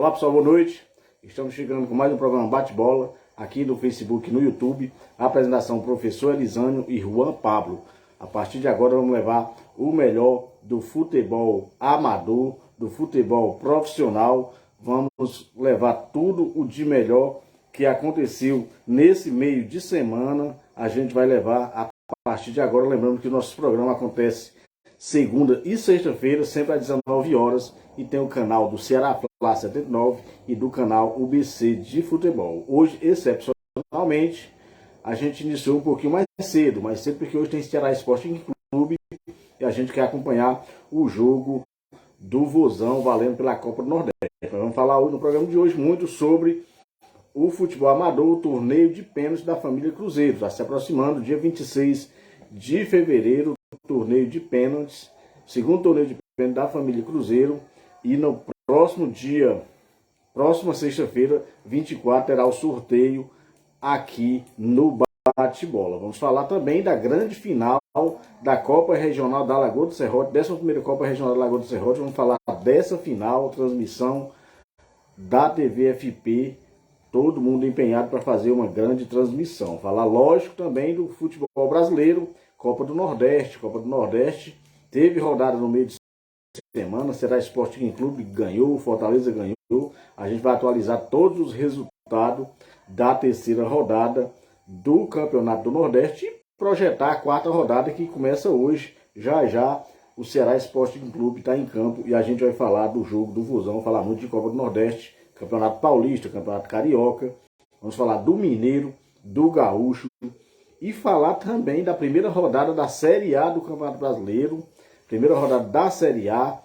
Olá pessoal, boa noite. Estamos chegando com mais um programa Bate-Bola aqui no Facebook e no YouTube. A apresentação professor Elisânio e Juan Pablo. A partir de agora vamos levar o melhor do futebol amador, do futebol profissional. Vamos levar tudo o de melhor que aconteceu nesse meio de semana. A gente vai levar a partir de agora, lembrando que o nosso programa acontece segunda e sexta-feira, sempre às 19 horas, e tem o canal do Ceará Fla 79 e do canal UBC de futebol. Hoje, excepcionalmente, a gente iniciou um pouquinho mais cedo porque hoje tem Ceará Sporting Clube e a gente quer acompanhar o jogo do Vozão valendo pela Copa do Nordeste. Vamos falar hoje no programa de hoje muito sobre o futebol amador, o torneio de pênaltis da família Cruzeiro. Está se aproximando, dia 26 de fevereiro, torneio de pênaltis, segundo torneio de pênaltis da família Cruzeiro, e no próxima sexta-feira, 24, terá o sorteio aqui no Bate-Bola. Vamos falar também da grande final da Copa Regional da Lagoa do Serrote, 11ª Copa Regional da Lagoa do Serrote. Vamos falar dessa final, transmissão da TV FP, todo mundo empenhado para fazer uma grande transmissão. Falar, lógico, também do futebol brasileiro, Copa do Nordeste. Copa do Nordeste teve rodada no meio de semana, Ceará Sporting Clube ganhou, Fortaleza ganhou. A gente vai atualizar todos os resultados da terceira rodada do Campeonato do Nordeste e projetar a quarta rodada que começa hoje. Já o Ceará Sporting Clube está em campo e a gente vai falar do jogo do Vozão, falar muito de Copa do Nordeste, Campeonato Paulista, Campeonato Carioca. Vamos falar do Mineiro, do Gaúcho e falar também da primeira rodada da Série A do Campeonato Brasileiro, primeira rodada da Série A,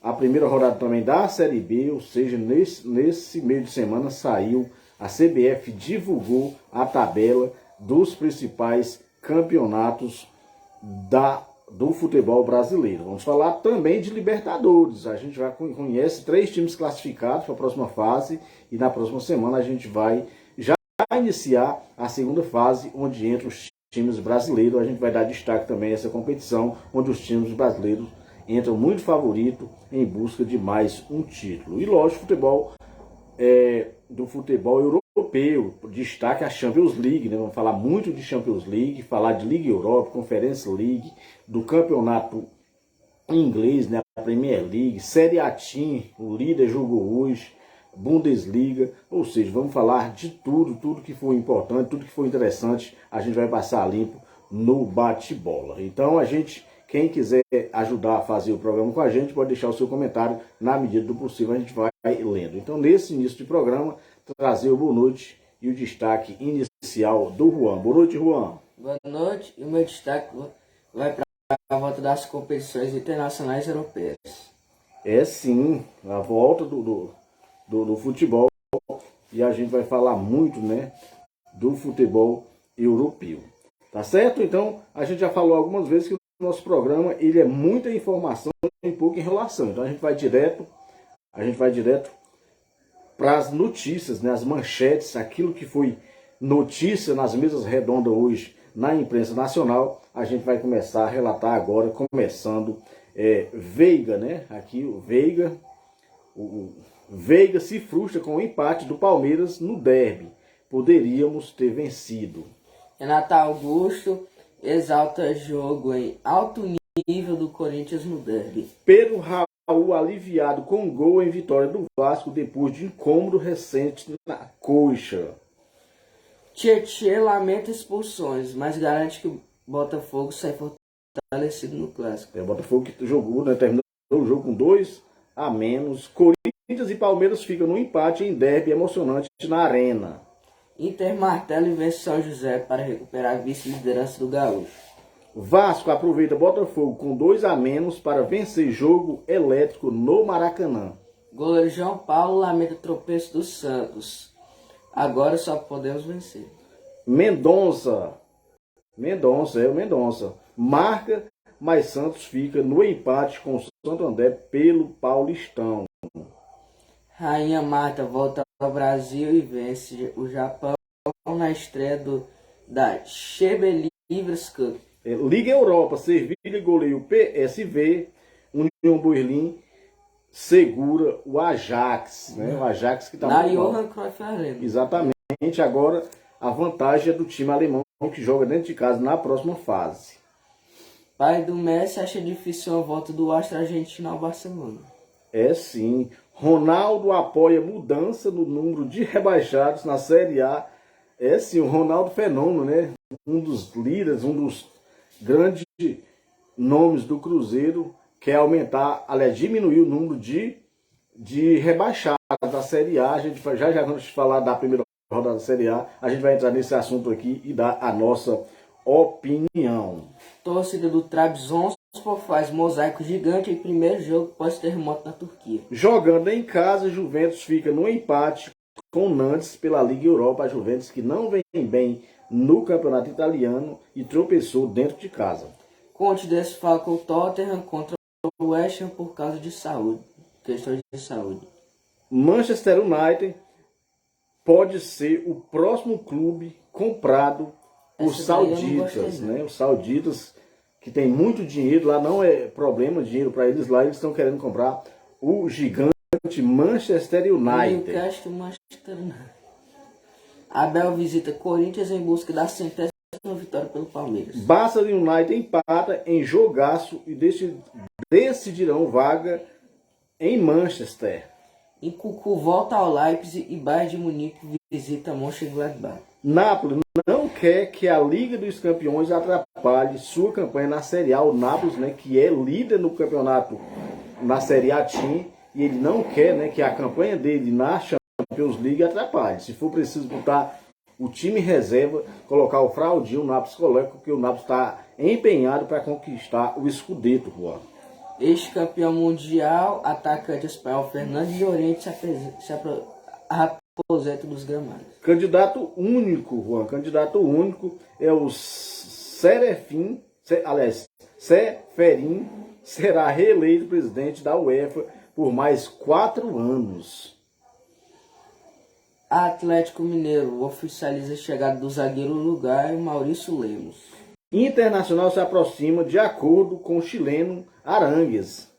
a primeira rodada também da Série B, ou seja, nesse meio de semana saiu, a CBF divulgou a tabela dos principais campeonatos do futebol brasileiro. Vamos falar também de Libertadores. A gente já conhece 3 times classificados para a próxima fase e na próxima semana a gente vai já iniciar a segunda fase, onde entram os times brasileiros. A gente vai dar destaque também a essa competição, onde os times brasileiros entram muito favorito em busca de mais um título. E lógico, do futebol europeu, destaque a Champions League, né? Vamos falar muito de Champions League, falar de Liga Europa, Conference League, do campeonato inglês, né? A Premier League, Série A Team, o líder jogou hoje, Bundesliga, ou seja, vamos falar de tudo que foi importante, tudo que foi interessante, a gente vai passar limpo no Bate-Bola. Então quem quiser ajudar a fazer o programa com a gente, pode deixar o seu comentário, na medida do possível a gente vai lendo. Então, nesse início de programa, trazer o boa noite e o destaque inicial do Juan. Boa noite, Juan. Boa noite, e o meu destaque vai para a volta das competições internacionais europeias. É sim, a volta do futebol, e a gente vai falar muito, né, do futebol europeu. Tá certo? Então, a gente já falou algumas vezes que o nosso programa ele é muita informação e pouca enrolação. Então, a gente vai direto para as notícias, né, as manchetes, aquilo que foi notícia nas mesas redondas hoje na imprensa nacional. A gente vai começar a relatar agora, começando Veiga, né? Aqui o Veiga se frustra com o empate do Palmeiras no derby. Poderíamos ter vencido. Renato Augusto exalta jogo em alto nível do Corinthians no derby. Pedro Raul aliviado com gol em vitória do Vasco depois de incômodo recente na coxa. Tietchan lamenta expulsões, mas garante que o Botafogo sai fortalecido no Clássico. O Botafogo que jogou, né, terminou o jogo com 2 a menos. Corinthians e Palmeiras ficam no empate em derby emocionante na Arena. Inter martela e vence São José para recuperar a vice-liderança do Gaúcho. Vasco aproveita Botafogo com 2 a menos para vencer jogo elétrico no Maracanã. Goleiro João Paulo lamenta o tropeço do Santos. Agora só podemos vencer. Mendonça marca, mas Santos fica no empate com o Santo André pelo Paulistão. Rainha Marta volta ao Brasil e vence o Japão na estreia da Chebe Livres Cup. Liga Europa, Sevilha goleia o PSV, União Berlim segura o Ajax, né? O Ajax que está Na muito mal. Johan Cruyff Arena. Exatamente, agora a vantagem é do time alemão que joga dentro de casa na próxima fase. Pai do Messi acha difícil a volta do astro argentino ao Barcelona. É sim. Ronaldo apoia mudança no número de rebaixados na Série A. É sim, o Ronaldo Fenômeno, né? Um dos líderes, um dos grandes nomes do Cruzeiro, quer aumentar, aliás, diminuir o número de rebaixados da Série A. A gente já vamos falar da primeira rodada da Série A, a gente vai entrar nesse assunto aqui e dar a nossa opinião. Torcida do Trabzonspor faz mosaico gigante em primeiro jogo pós-terremoto na Turquia. Jogando em casa, Juventus fica no empate com Nantes pela Liga Europa. A Juventus que não vem bem no campeonato italiano e tropeçou dentro de casa. Conte desfalca o Tottenham contra o West Ham por causa de saúde. Questões de saúde. Manchester United pode ser o próximo clube comprado por sauditas, né? Os sauditas que tem muito dinheiro, lá não é problema dinheiro para eles, lá eles estão querendo comprar o gigante Manchester United. Newcastle, Manchester United. Abel visita Corinthians em busca da centésima vitória pelo Palmeiras. Barça e United empata em jogaço e decidirão vaga em Manchester. Em Cucu volta ao Leipzig e Bayern de Munique visita Mönchengladbach. Nápoles não quer que a Liga dos Campeões atrapalhe sua campanha na Série A. O Nápoles, né, que é líder no campeonato na Série A Team, e ele não quer, né, que a campanha dele na Champions League atrapalhe. Se for preciso botar o time reserva, colocar o fraudinho, o Nápoles coloca, porque o Nápoles está empenhado para conquistar o Scudetto, Juan. Ex-campeão mundial, atacante espanhol Fernando Llorente se aposenta dos gramados. Candidato único, Juan, candidato único é o Seferin, será reeleito presidente da UEFA por mais 4 anos. Atlético Mineiro oficializa a chegada do zagueiro uruguaio Maurício Lemos. Internacional se aproxima de acordo com o chileno Arangues.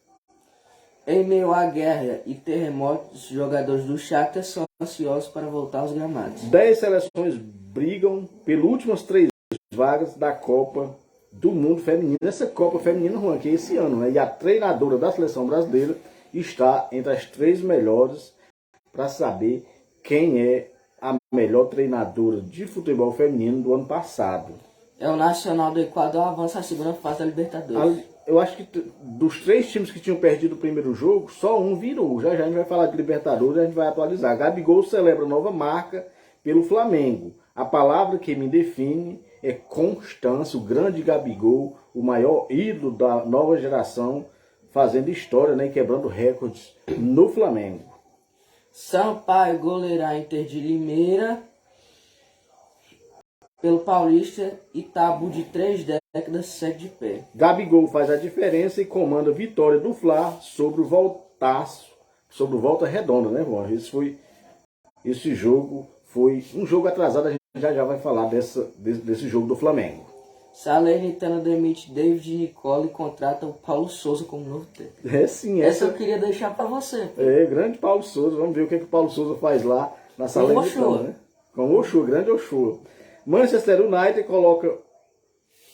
Em meio à guerra e terremotos, jogadores do Shakhtar são ansiosos para voltar aos gramados. 10 seleções brigam pelas últimas 3 vagas da Copa do Mundo Feminino. Essa Copa Feminina, Juan, que é esse ano, né? E a treinadora da seleção brasileira está entre as 3 melhores para saber quem é a melhor treinadora de futebol feminino do ano passado. É o Nacional do Equador avança à segunda fase da Libertadores. Eu acho que dos 3 times que tinham perdido o primeiro jogo, só um virou. Já a gente vai falar de Libertadores, a gente vai atualizar. Gabigol celebra nova marca pelo Flamengo. A palavra que me define é constância. O grande Gabigol, o maior ídolo da nova geração, fazendo história, né, quebrando recordes no Flamengo. Sampaio goleirá Inter de Limeira pelo Paulista e tabu de 3 décadas segue de pé. Gabigol faz a diferença e comanda a vitória do Fla sobre o Voltaço, sobre o Volta Redonda, né, Juan? Esse jogo foi um jogo atrasado, a gente já vai falar desse jogo do Flamengo. Salernitana demite David Nicole e contrata o Paulo Souza como novo técnico. É sim, essa eu queria deixar para você. É, grande Paulo Souza, vamos ver o que o Paulo Souza faz lá na Salernitana, né? Com o Oshua, grande Oshua. Manchester United coloca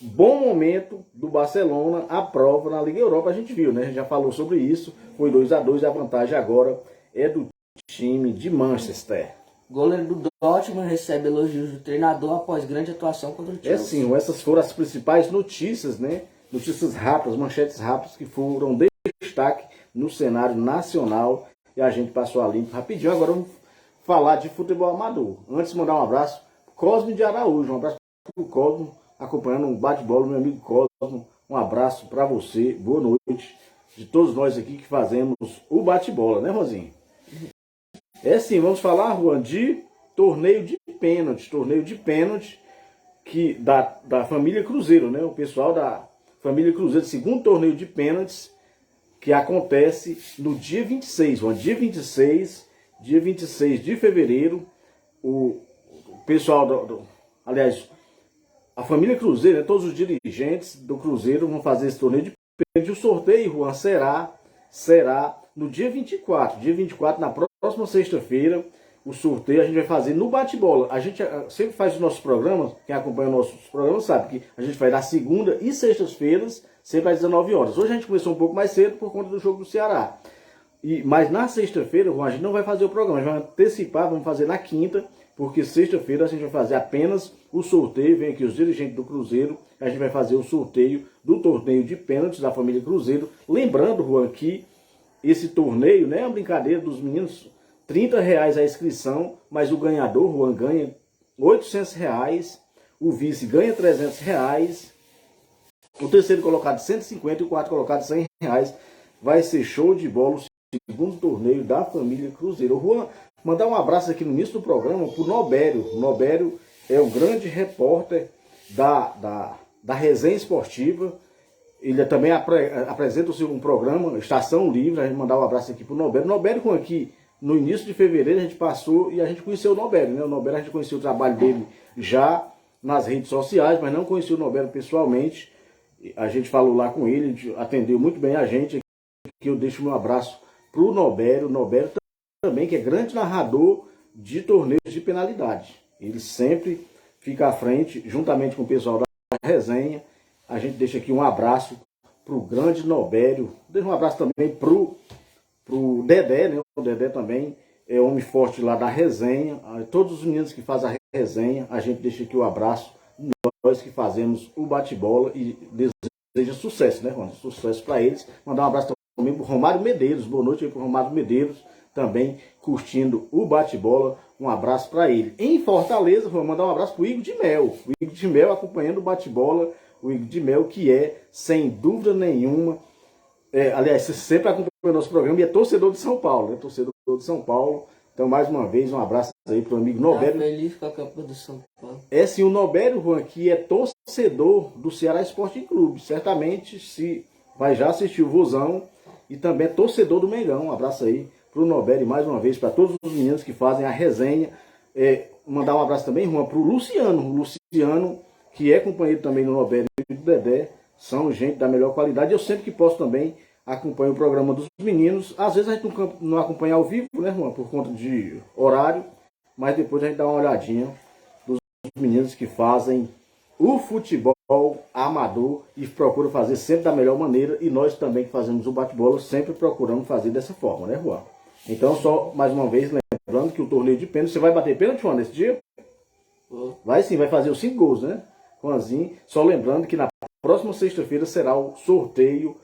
bom momento do Barcelona à prova na Liga Europa. A gente viu, né? A gente já falou sobre isso. Foi 2-2 e a vantagem agora é do time de Manchester. Goleiro do Dortmund recebe elogios do treinador após grande atuação contra o Chelsea. É sim, essas foram as principais notícias, né? Notícias rápidas, manchetes rápidas que foram de destaque no cenário nacional. E a gente passou a limpo rapidinho. Agora vamos falar de futebol amador. Antes de mandar um abraço, Cosme de Araújo. Um abraço para o Cosmo, acompanhando um bate-bola, meu amigo Cosmo. Um abraço para você, boa noite, de todos nós aqui que fazemos o bate-bola, né, Rosinho? É sim, vamos falar, Juan, de torneio de pênalti que da família Cruzeiro, né? O pessoal da família Cruzeiro, segundo torneio de pênaltis que acontece no dia 26, Juan, dia 26 de fevereiro, o pessoal aliás, a família Cruzeiro, né, todos os dirigentes do Cruzeiro vão fazer esse torneio de pênalti. O sorteio, Juan, será no dia 24. Dia 24, na próxima sexta-feira, o sorteio a gente vai fazer no bate-bola. A gente sempre faz os nossos programas, quem acompanha os nossos programas sabe que a gente vai dar segunda e sextas-feiras, sempre às 19 horas. Hoje a gente começou um pouco mais cedo por conta do jogo do Ceará. Mas na sexta-feira, a gente não vai fazer o programa, a gente vai antecipar, vamos fazer na quinta, porque sexta-feira a gente vai fazer apenas o sorteio, vem aqui os dirigentes do Cruzeiro, a gente vai fazer o sorteio do torneio de pênaltis da família Cruzeiro. Lembrando, Juan, que esse torneio, né, é uma brincadeira dos meninos, R$30 a inscrição, mas o ganhador, Juan, ganha R$800, o vice ganha R$300, o terceiro colocado 150 e o quarto colocado R$100. Vai ser show de bola o segundo torneio da família Cruzeiro. Juan, mandar um abraço aqui no início do programa para o Nobério. O Nobério é o grande repórter da resenha esportiva. Ele também apresenta um programa, Estação Livre. A gente mandar um abraço aqui para o Nobério. O Nobério, com aqui no início de fevereiro, a gente passou e a gente conheceu o Nobério, né? O Nobério, a gente conheceu o trabalho dele já nas redes sociais, mas não conheceu o Nobério pessoalmente. A gente falou lá com ele, atendeu muito bem a gente. Aqui eu deixo meu abraço para o Nobério. O Nobério também, que é grande narrador de torneios de penalidade. Ele sempre fica à frente, juntamente com o pessoal da resenha. A gente deixa aqui um abraço para o grande Nobério. Deixa um abraço também para o Dedé, né? O Dedé também é homem forte lá da resenha. Todos os meninos que fazem a resenha, a gente deixa aqui o abraço. Nós que fazemos o bate-bola e deseja sucesso, né, Ronald? Sucesso para eles. Mandar um abraço também para o Romário Medeiros. Boa noite aí para o Romário Medeiros, também curtindo o bate-bola. Um abraço para ele. Em Fortaleza, vou mandar um abraço para o Igor de Mel. O Igor de Mel acompanhando o bate-bola. O Igor de Mel, que é, sem dúvida nenhuma, aliás, você sempre acompanha o nosso programa e é torcedor de São Paulo, né? Torcedor de São Paulo. Então, mais uma vez, um abraço aí para o amigo Nobério. Feliz com a Copa do São Paulo. É sim, o Nobério, Juan, que é torcedor do Ceará Esporte Clube. Certamente se vai já assistir o Vozão e também é torcedor do Mengão. Um abraço aí para o Nobério e mais uma vez para todos os meninos que fazem a resenha. Mandar um abraço também, Juan, para o Luciano. O Luciano, que é companheiro também do Nobério e do Dedé, são gente da melhor qualidade. Eu sempre que posso também acompanho o programa dos meninos. Às vezes a gente não acompanha ao vivo, né, Juan, por conta de horário, mas depois a gente dá uma olhadinha dos meninos que fazem o futebol amador e procuram fazer sempre da melhor maneira, e nós também que fazemos o bate-bola sempre procuramos fazer dessa forma, né, Juan? Então, só mais uma vez lembrando que o torneio de pênalti, você vai bater pênalti, Juan, nesse dia? Vai sim, vai fazer os 5 gols, né? Juanzinho, só lembrando que na próxima sexta-feira será o sorteio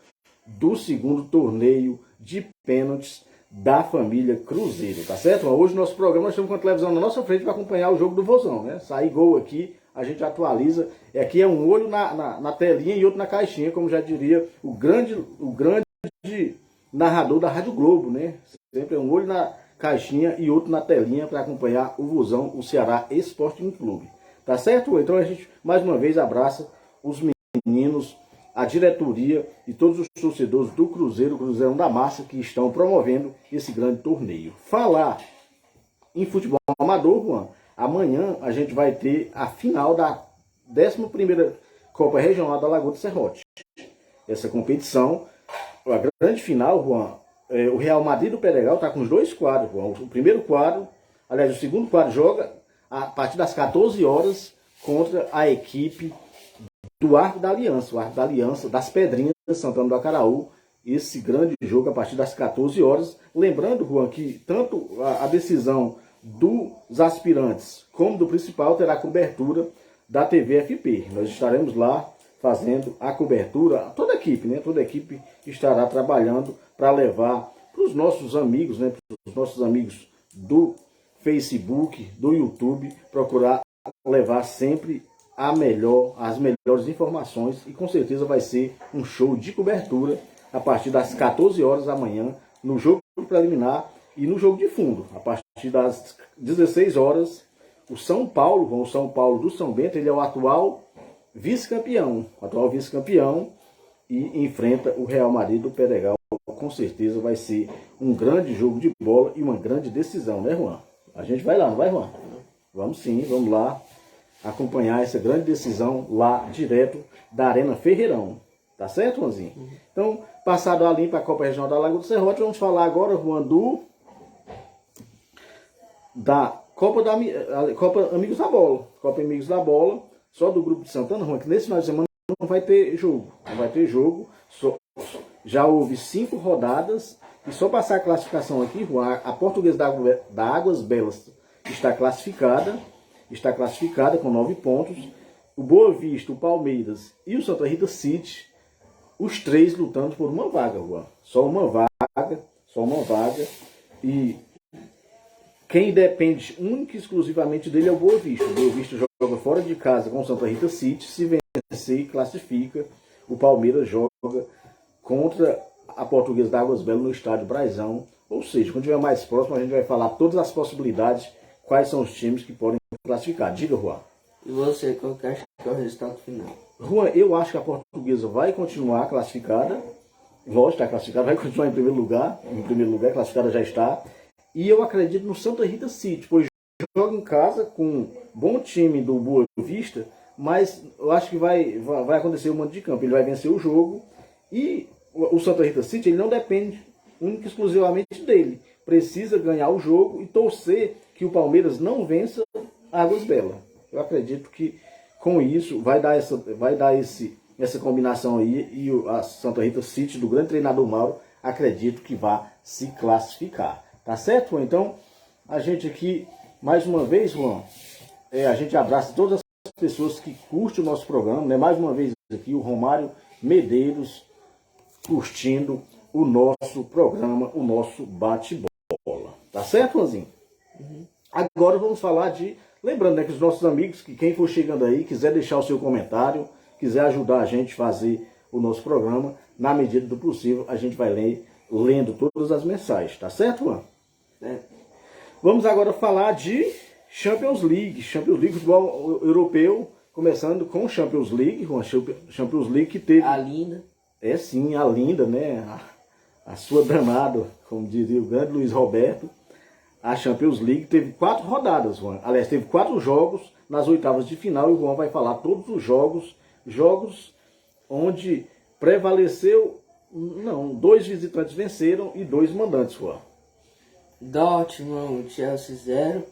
do segundo torneio de pênaltis da família Cruzeiro, tá certo? Hoje nosso programa, nós estamos com a televisão na nossa frente para acompanhar o jogo do Vozão, né? Sair gol aqui, a gente atualiza. Aqui é um olho na telinha e outro na caixinha, como já diria o grande narrador da Rádio Globo, né? Sempre é um olho na caixinha e outro na telinha para acompanhar o Vozão, o Ceará Esporte Clube. Tá certo? Então a gente, mais uma vez, abraça os meninos, a diretoria e todos os torcedores do Cruzeiro, Cruzeirão da Massa, que estão promovendo esse grande torneio. Falar em futebol amador, Juan, amanhã a gente vai ter a final da 11ª Copa Regional da Lagoa do Serrote. Essa competição, a grande final, Juan, o Real Madrid do Pedregal está com os 2 quadros, Juan. O primeiro quadro, aliás, o segundo quadro joga a partir das 14 horas contra a equipe do Arco da Aliança, o Arco da Aliança das Pedrinhas de Santana do Acaraú. Esse grande jogo a partir das 14 horas. Lembrando, Juan, que tanto a decisão dos aspirantes como do principal terá cobertura da TV FP. Nós estaremos lá fazendo a cobertura, toda a equipe, né? Toda a equipe estará trabalhando para levar para os nossos amigos, né? Para os nossos amigos do Facebook, do YouTube, procurar levar sempre as melhores informações, e com certeza vai ser um show de cobertura a partir das 14 horas da manhã, no jogo preliminar e no jogo de fundo. A partir das 16 horas, o São Paulo do São Bento, ele é o atual vice-campeão, e enfrenta o Real Madrid do Pedregal. Com certeza vai ser um grande jogo de bola e uma grande decisão, né, Juan? A gente vai lá, não vai, Juan? Vamos sim, vamos lá acompanhar essa grande decisão lá direto da Arena Ferreirão. Tá certo, Juanzinho? Então, Passado a limpa a Copa Regional da Lagoa do Serrote, vamos falar agora, Juan, da Copa Amigos da Bola. Copa Amigos da Bola, só do grupo de Santana, Juan, que nesse final de semana não vai ter jogo. Não vai ter jogo. Já houve 5 rodadas. E só passar a classificação aqui, Juan, a Portuguesa da Águas Belas está classificada com 9 pontos. O Boa Vista, o Palmeiras e o Santa Rita City, os 3 lutando por uma vaga, Juan. Só uma vaga. E quem depende única e exclusivamente dele é o Boa Vista. O Boa Vista joga fora de casa com o Santa Rita City, se vencer, classifica. O Palmeiras joga contra a Portuguesa da Águas Belas no estádio Braizão. Ou seja, quando estiver mais próximo, a gente vai falar todas as possibilidades, quais são os times que podem classificar. Diga, Juan. E você, qual que acha que é o resultado final? Juan, eu acho que a Portuguesa vai continuar classificada. Lógico, está classificada, vai continuar em primeiro lugar. Em primeiro lugar, classificada já está. E eu acredito no Santa Rita City, pois joga em casa com um bom time do Boa Vista, mas eu acho que vai acontecer um monte de campo. Ele vai vencer o jogo e o Santa Rita City ele não depende única e exclusivamente dele. Precisa ganhar o jogo e torcer que o Palmeiras não vença Águas Belas. Eu acredito que com isso vai dar essa combinação aí e a Santa Rita City do grande treinador Mauro, acredito que vai se classificar. Tá certo, Juan? Então, a gente aqui, mais uma vez, Juan, a gente abraça todas as pessoas que curtem o nosso programa, né? Mais uma vez aqui o Romário Medeiros curtindo o nosso programa, o nosso bate-bola. Tá certo, Juanzinho? Uhum. Agora vamos falar de... Lembrando, né, que os nossos amigos, que quem for chegando aí, quiser deixar o seu comentário, quiser ajudar a gente a fazer o nosso programa, na medida do possível, a gente vai lendo todas as mensagens. Tá certo, Juan? Vamos agora falar de Champions League. Champions League, futebol europeu, começando com Champions League. Uma Champions League que teve... A linda. É sim, a linda, né? A sua danada, como dizia o grande Luiz Roberto. A Champions League teve 4 rodadas, Juan. Aliás, teve 4 jogos nas oitavas de final. E o Juan vai falar todos os jogos onde prevaleceu... Não, 2 visitantes venceram e 2 mandantes, Juan. Dortmund, Chelsea 0,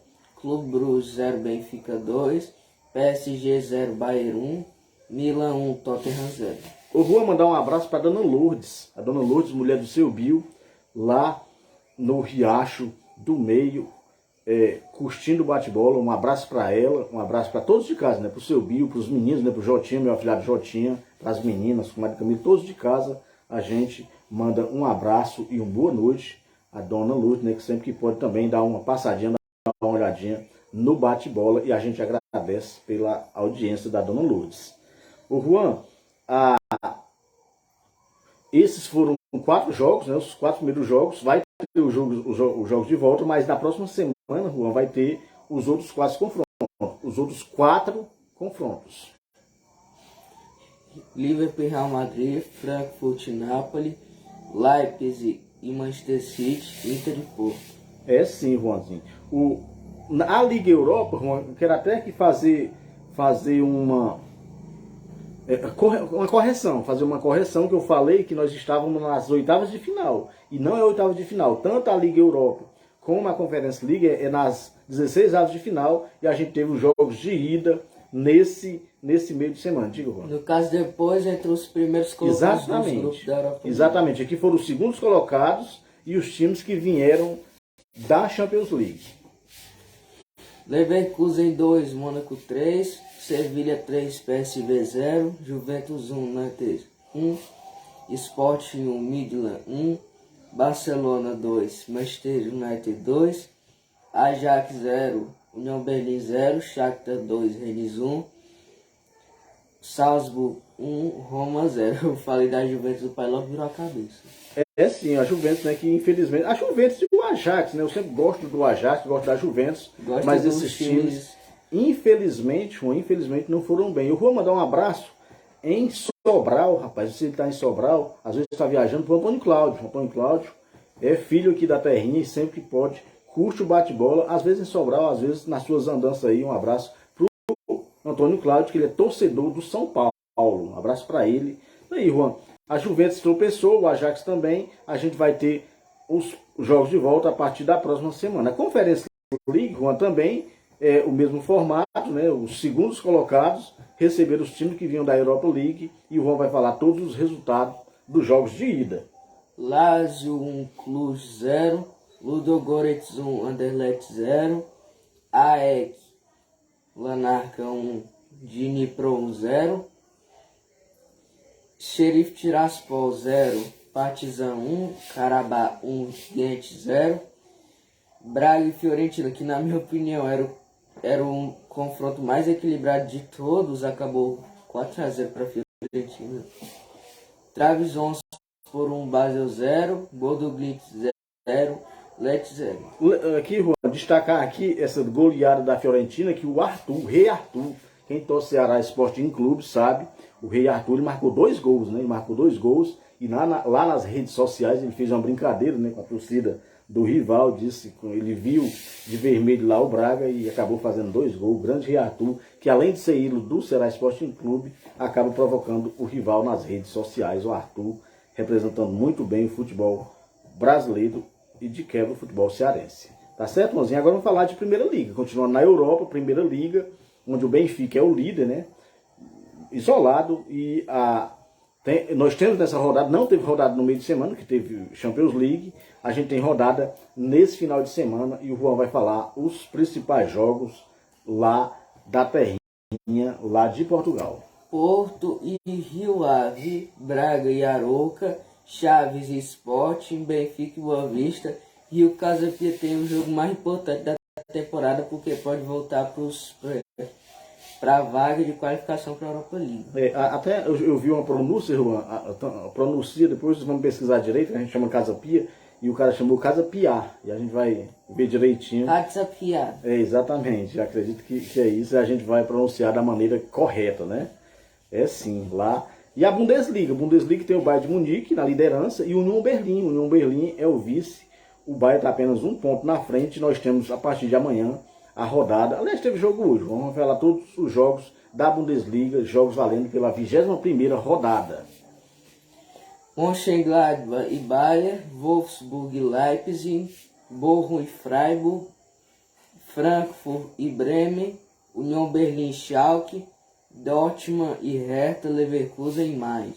Clube Bruges 0, Benfica 2, PSG 0, Bayern 1, Milan 1, Tottenham 0. Eu vou mandar um abraço para a Dona Lourdes, mulher do seu Bill, lá no Riacho do Meio, curtindo o bate-bola. Um abraço para ela, um abraço para todos de casa, né? Para o seu Bill, para os meninos, né? Para o Jotinha, meu afilhado Jotinha, para as meninas, comadre Camila, todos de casa. A gente manda um abraço e uma boa noite a Dona Lourdes, né, que sempre que pode também dar uma passadinha, dar uma olhadinha no bate-bola, e a gente agradece pela audiência da Dona Lourdes. O Juan, esses foram 4 jogos, né, os 4 primeiros jogos, vai ter os jogos de volta, mas na próxima semana, Juan, vai ter os outros 4 confrontos. Liverpool, Real Madrid, Frankfurt, Napoli, Leipzig e Manchester City, Inter e Porto. É sim, Juanzinho. A Liga Europa, Juan, eu quero até que fazer uma correção. Fazer uma correção que eu falei que nós estávamos nas oitavas de final. E não é oitavas de final. Tanto a Liga Europa como a Conference League é nas 16 avos de final. E a gente teve os jogos de ida nesse meio de semana. Diga, Juan. No caso, depois, entre os primeiros colocados dos grupos da Europa. Exatamente. Aqui foram os segundos colocados e os times que vieram da Champions League. Leverkusen 2, Mônaco 3, Sevilha 3, PSV 0, Juventus 1, Nantes 1, Sporting 1, Midland 1, Barcelona 2, Manchester United 2, Ajax 0, União Berlim 0, Shakhtar 2, Rennes 1, Salzburg 1, Roma 0. Eu falei da Juventus, o pai logo virou a cabeça. É sim, a Juventus, né, que infelizmente... A Juventus e o Ajax, né, eu sempre gosto do Ajax, gosto da Juventus, mas esses times, infelizmente não foram bem. Eu vou mandar um abraço em Sobral, rapaz, se ele está em Sobral, às vezes está viajando para o Antônio Cláudio. Antônio Cláudio é filho aqui da terrinha e sempre que pode, curte o bate-bola, às vezes em Sobral, às vezes nas suas andanças aí. Um abraço para o Antônio Cláudio, que ele é torcedor do São Paulo. Um abraço para ele. E aí, Juan, A Juventus tropeçou, o Ajax também. A gente vai ter os jogos de volta a partir da próxima semana. A Conferência League, Juan, também é o mesmo formato, né? Os segundos colocados receberam os times que vinham da Europa League e o Juan vai falar todos os resultados dos jogos de ida. Lazio 1, Cluj 0, Ludogorets 1, Anderlecht 0, AEK Lanarka 1, Dnipro 0, Sheriff Tiraspol 0, Partizan 1, Karabakh 1, Ghent 0, Braga e Fiorentina, que na minha opinião era um confronto mais equilibrado de todos, acabou 4-0 para Fiorentina. Trabzonspor por 1, Basel 0, Bodoglimt 0, Lech 0. Aqui, Juan, destacar aqui essa goleada da Fiorentina, que o Rei Arthur, quem torce Ceará Sporting Clube sabe, o Rei Arthur ele marcou 2 gols, né? Ele marcou 2 gols e lá nas redes sociais ele fez uma brincadeira, né, com a torcida do rival, disse, ele viu de vermelho lá o Braga e acabou fazendo 2 gols. O grande Rei Arthur, que além de ser ídolo do Ceará Sporting Clube, acaba provocando o rival nas redes sociais. O Arthur representando muito bem o futebol brasileiro e de quebra o futebol cearense. Tá certo, Mãozinha? Agora vamos falar de Primeira Liga. Continuando na Europa, Primeira Liga, onde o Benfica é o líder, né? Isolado. E nós temos nessa rodada, não teve rodada no meio de semana, que teve Champions League. A gente tem rodada nesse final de semana e o Juan vai falar os principais jogos lá da terrinha, lá de Portugal. Porto e Rio Ave, Braga e Arouca, Chaves e Sporting, Benfica e Boa Vista. E o Casa Pia tem o jogo mais importante da temporada, porque pode voltar para a vaga de qualificação para a Europa League. Até eu vi uma pronúncia, Juan, a pronúncia, depois vamos pesquisar direito, a gente chama Casa Pia, e o cara chamou Casa Pia, e a gente vai ver direitinho. Casa Pia. Exatamente, acredito que é isso, e a gente vai pronunciar da maneira correta, né? É sim, lá. E a Bundesliga tem o Bayern de Munique na liderança e o Union Berlim. O Union Berlim é o vice. O Bayern está apenas 1 ponto na frente. Nós temos a partir de amanhã a rodada. Aliás, teve jogo hoje. Vamos falar todos os jogos da Bundesliga, jogos valendo pela 21ª rodada. Mönchengladbach e Bayern, Wolfsburg e Leipzig, Bochum e Freiburg, Frankfurt e Bremen, Union Berlim e Schalke, Dortmund e Hertha, Leverkusen e mais.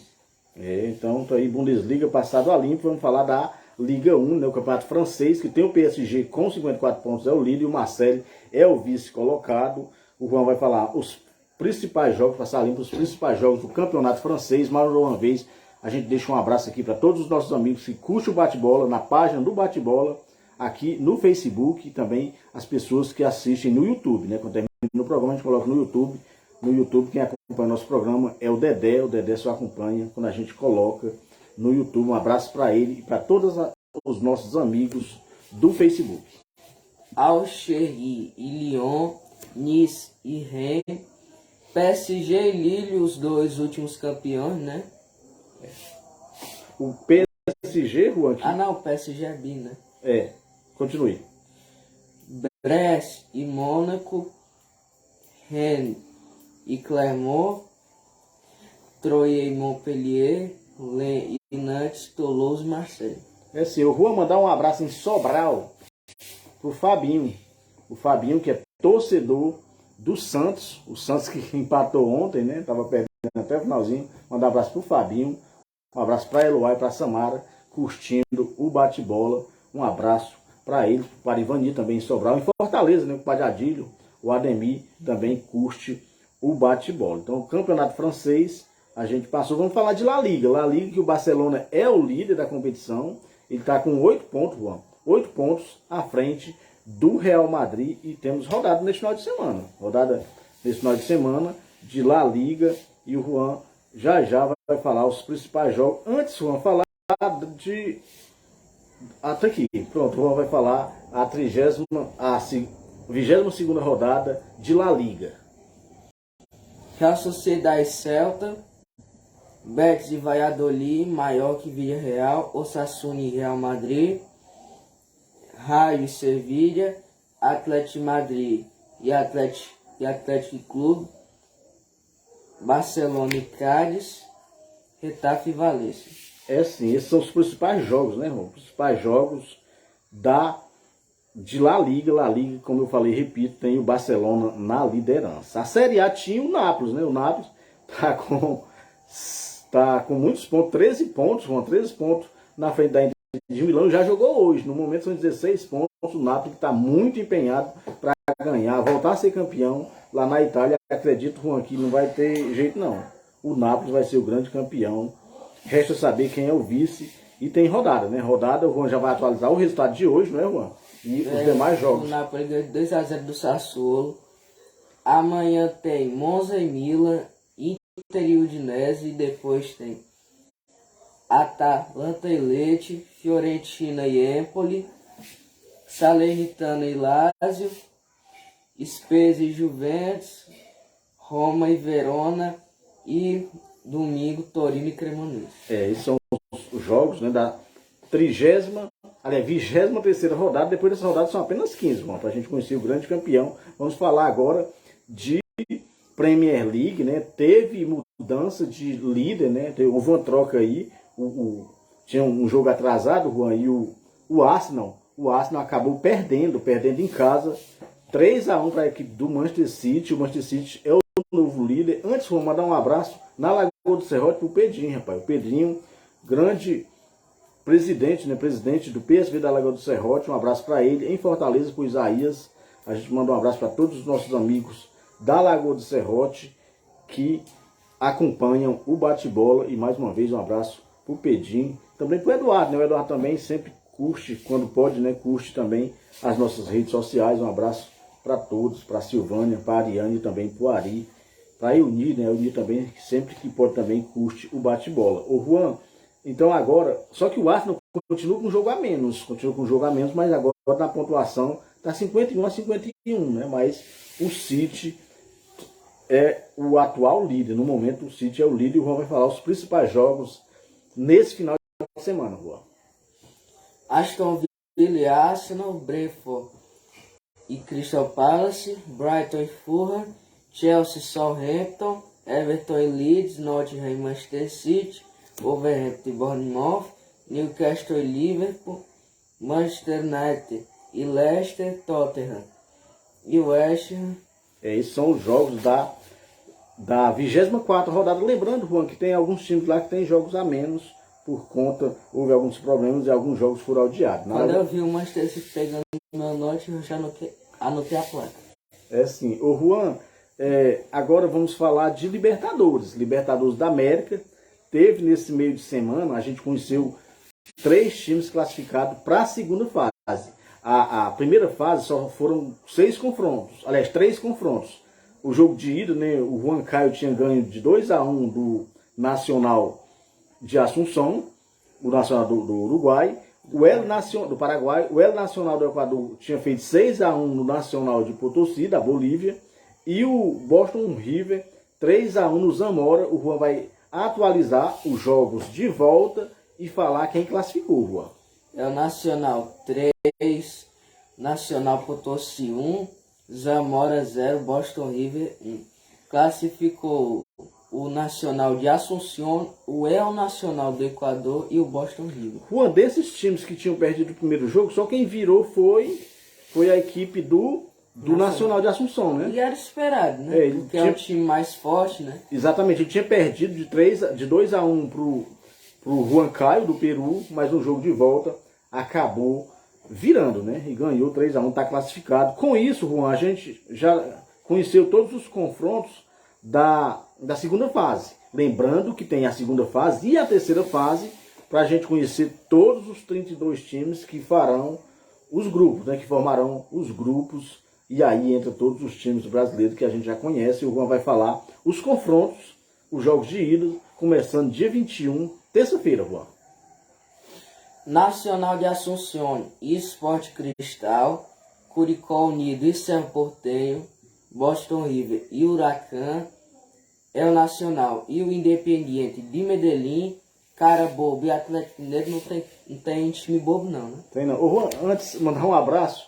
Então tá aí Bundesliga passado a limpo. Vamos falar da Liga 1, né, o campeonato francês, que tem o PSG com 54 pontos, é o líder, e o Marseille é o vice colocado. O Juan vai falar os principais jogos, passar a limpo os principais jogos do campeonato francês. Mais uma vez, a gente deixa um abraço aqui para todos os nossos amigos que curtem o Bate-Bola, na página do Bate-Bola, aqui no Facebook, e também as pessoas que assistem no YouTube, né? Quando termina o programa, a gente coloca no YouTube. No YouTube, quem acompanha nosso programa é o Dedé só acompanha quando a gente coloca no YouTube. Um abraço para ele e para todos os nossos amigos do Facebook. Algerie e Lyon, Nice e Rennes, PSG e Lille, os 2 últimos campeões, né? O PSG, Juan? Aqui. Ah não, o PSG é bi, né? Continue. Brest e Mônaco, Rennes e Clermont, Troyes e Montpellier, Lens e Nantes, Toulouse e Marseille. Sim, eu vou mandar um abraço em Sobral pro Fabinho. O Fabinho, que é torcedor do Santos, o Santos que empatou ontem, né? Tava perdendo até o finalzinho. Mandar um abraço pro Fabinho, um abraço pra Eloy, pra Samara, curtindo o bate-bola. Um abraço para ele, para Ivani também em Sobral, em Fortaleza, né? O Padre Adílio, o Ademir também curte o bate-bola. Então, o campeonato francês, a gente passou. Vamos falar de La Liga. La Liga, que o Barcelona é o líder da competição. Ele está com 8 pontos, Juan. 8 pontos à frente do Real Madrid. E temos rodada neste final de semana. Rodada nesse final de semana de La Liga. E o Juan já vai falar os principais jogos. Antes, Juan, falar de... Até aqui. Pronto, o Juan vai falar a 22ª rodada de La Liga. Real Sociedade e Celta, Betis e Valladolid, Mallorca e Villarreal, Osasuna e Real Madrid, Rayo e Sevilha, Atlético Madrid e Atlético Clube, Barcelona e Cádiz, Retafe e Valência. É sim, esses são os principais jogos, né, João? Os principais jogos de La Liga. La Liga, como eu falei, repito, tem o Barcelona na liderança. A Série A tinha o Nápoles, né? O Nápoles tá com muitos pontos, 13 pontos, João, 13 pontos na frente da Inter de Milão. Já jogou hoje, no momento são 16 pontos. O Nápoles está muito empenhado para ganhar, voltar a ser campeão lá na Itália. Acredito, Juan, que não vai ter jeito não. O Nápoles vai ser o grande campeão. Resta saber quem é o vice. E tem rodada, né? Rodada, o Juan já vai atualizar o resultado de hoje, não é, Juan? E os demais jogos. O Napoli ganhou 2-0 do Sassuolo. Amanhã tem Monza e Milan, Inter e Udinese. E depois tem Atalanta e Lecce, Fiorentina e Empoli, Salernitana e Lazio, Spezia e Juventus, Roma e Verona e domingo Torino e Cremonese. Esses são os jogos, né, da 23ª rodada. Depois dessa rodada são apenas 15, para a gente conhecer o grande campeão. Vamos falar agora de Premier League, né? Teve mudança de líder, né? Houve uma troca aí. Tinha um jogo atrasado, Juan, e o Arsenal acabou perdendo em casa 3-1 para a equipe do Manchester City. O Manchester City é o novo líder. Antes, vou mandar um abraço na Lagoa do Serrote pro Pedrinho, rapaz. O Pedrinho, grande presidente, né? Presidente do PSV da Lagoa do Serrote. Um abraço para ele. Em Fortaleza, pro Isaías. A gente manda um abraço para todos os nossos amigos da Lagoa do Serrote que acompanham o bate-bola. E mais uma vez um abraço pro Pedrinho. Também pro Eduardo, né? O Eduardo também sempre curte, quando pode, né? Curte também as nossas redes sociais. Um abraço para todos, para Silvânia, para Ariane, também para o Ari, para a Eunir, né? A Eunir também, sempre que pode, também curte o bate-bola. O Juan, então agora, só que o Arsenal continua com um jogo a menos, mas agora na pontuação está 51-51, né? Mas o City é o atual líder. No momento, o City é o líder e o Juan vai falar os principais jogos nesse final de semana, Juan. Aston Villa e Arsenal, Brentford e Crystal Palace, Brighton e Fulham, Chelsea e Southampton, Everton e Leeds, Nottingham e Manchester City, Wolverhampton e Bournemouth, Newcastle e Liverpool, Manchester United e Leicester, Tottenham e West Ham. Esses são os jogos da 24ª rodada. Lembrando, Juan, que tem alguns times lá que tem jogos a menos por conta, houve alguns problemas e alguns jogos foram adiados. Quando eu vi o Manchester City pegando o meu norte, eu já anotei a placa. É sim. Ô Juan, agora vamos falar de Libertadores da América. Teve nesse meio de semana, a gente conheceu 3 times classificados para a segunda fase. A primeira fase só foram 6 confrontos, aliás, 3 confrontos. O jogo de ida, né, o Juan Caio tinha ganho de 2-1 do Nacional de Assunção, o Nacional do Uruguai, do Paraguai, o El Nacional do Equador tinha feito 6-1 no Nacional de Potosí, da Bolívia, e o Boston River 3-1 no Zamora. O Juan vai atualizar os jogos de volta e falar quem classificou, Juan. É o Nacional 3, Nacional Potosí 1, Zamora 0, Boston River 1. Classificou o Nacional de Assunção, o El Nacional do Equador e o Boston River. Juan, desses times que tinham perdido o primeiro jogo, só quem virou foi a equipe do Nacional de Assunção, né? E era esperado, né? Porque é um time mais forte, né? Exatamente, ele tinha perdido de 2-1 pro Juan Caio do Peru, mas no jogo de volta acabou virando, né? E ganhou 3-1, está classificado. Com isso, Juan, a gente já conheceu todos os confrontos da segunda fase. Lembrando que tem a segunda fase e a terceira fase, para a gente conhecer todos os 32 times que farão os grupos, né? Que formarão os grupos. E aí entra todos os times brasileiros que a gente já conhece. O Juan vai falar os confrontos, os jogos de ida, começando dia 21, terça-feira, Juan. Nacional de Assunção e Sport Cristal, Curicó Unido e Cerro Porteño, Boston River e Huracan, El Nacional e o Independiente de Medellín, Cara Bobo e Atlético Mineiro. Não tem time bobo não, né? Tem não. Ô, Juan, antes mandar um abraço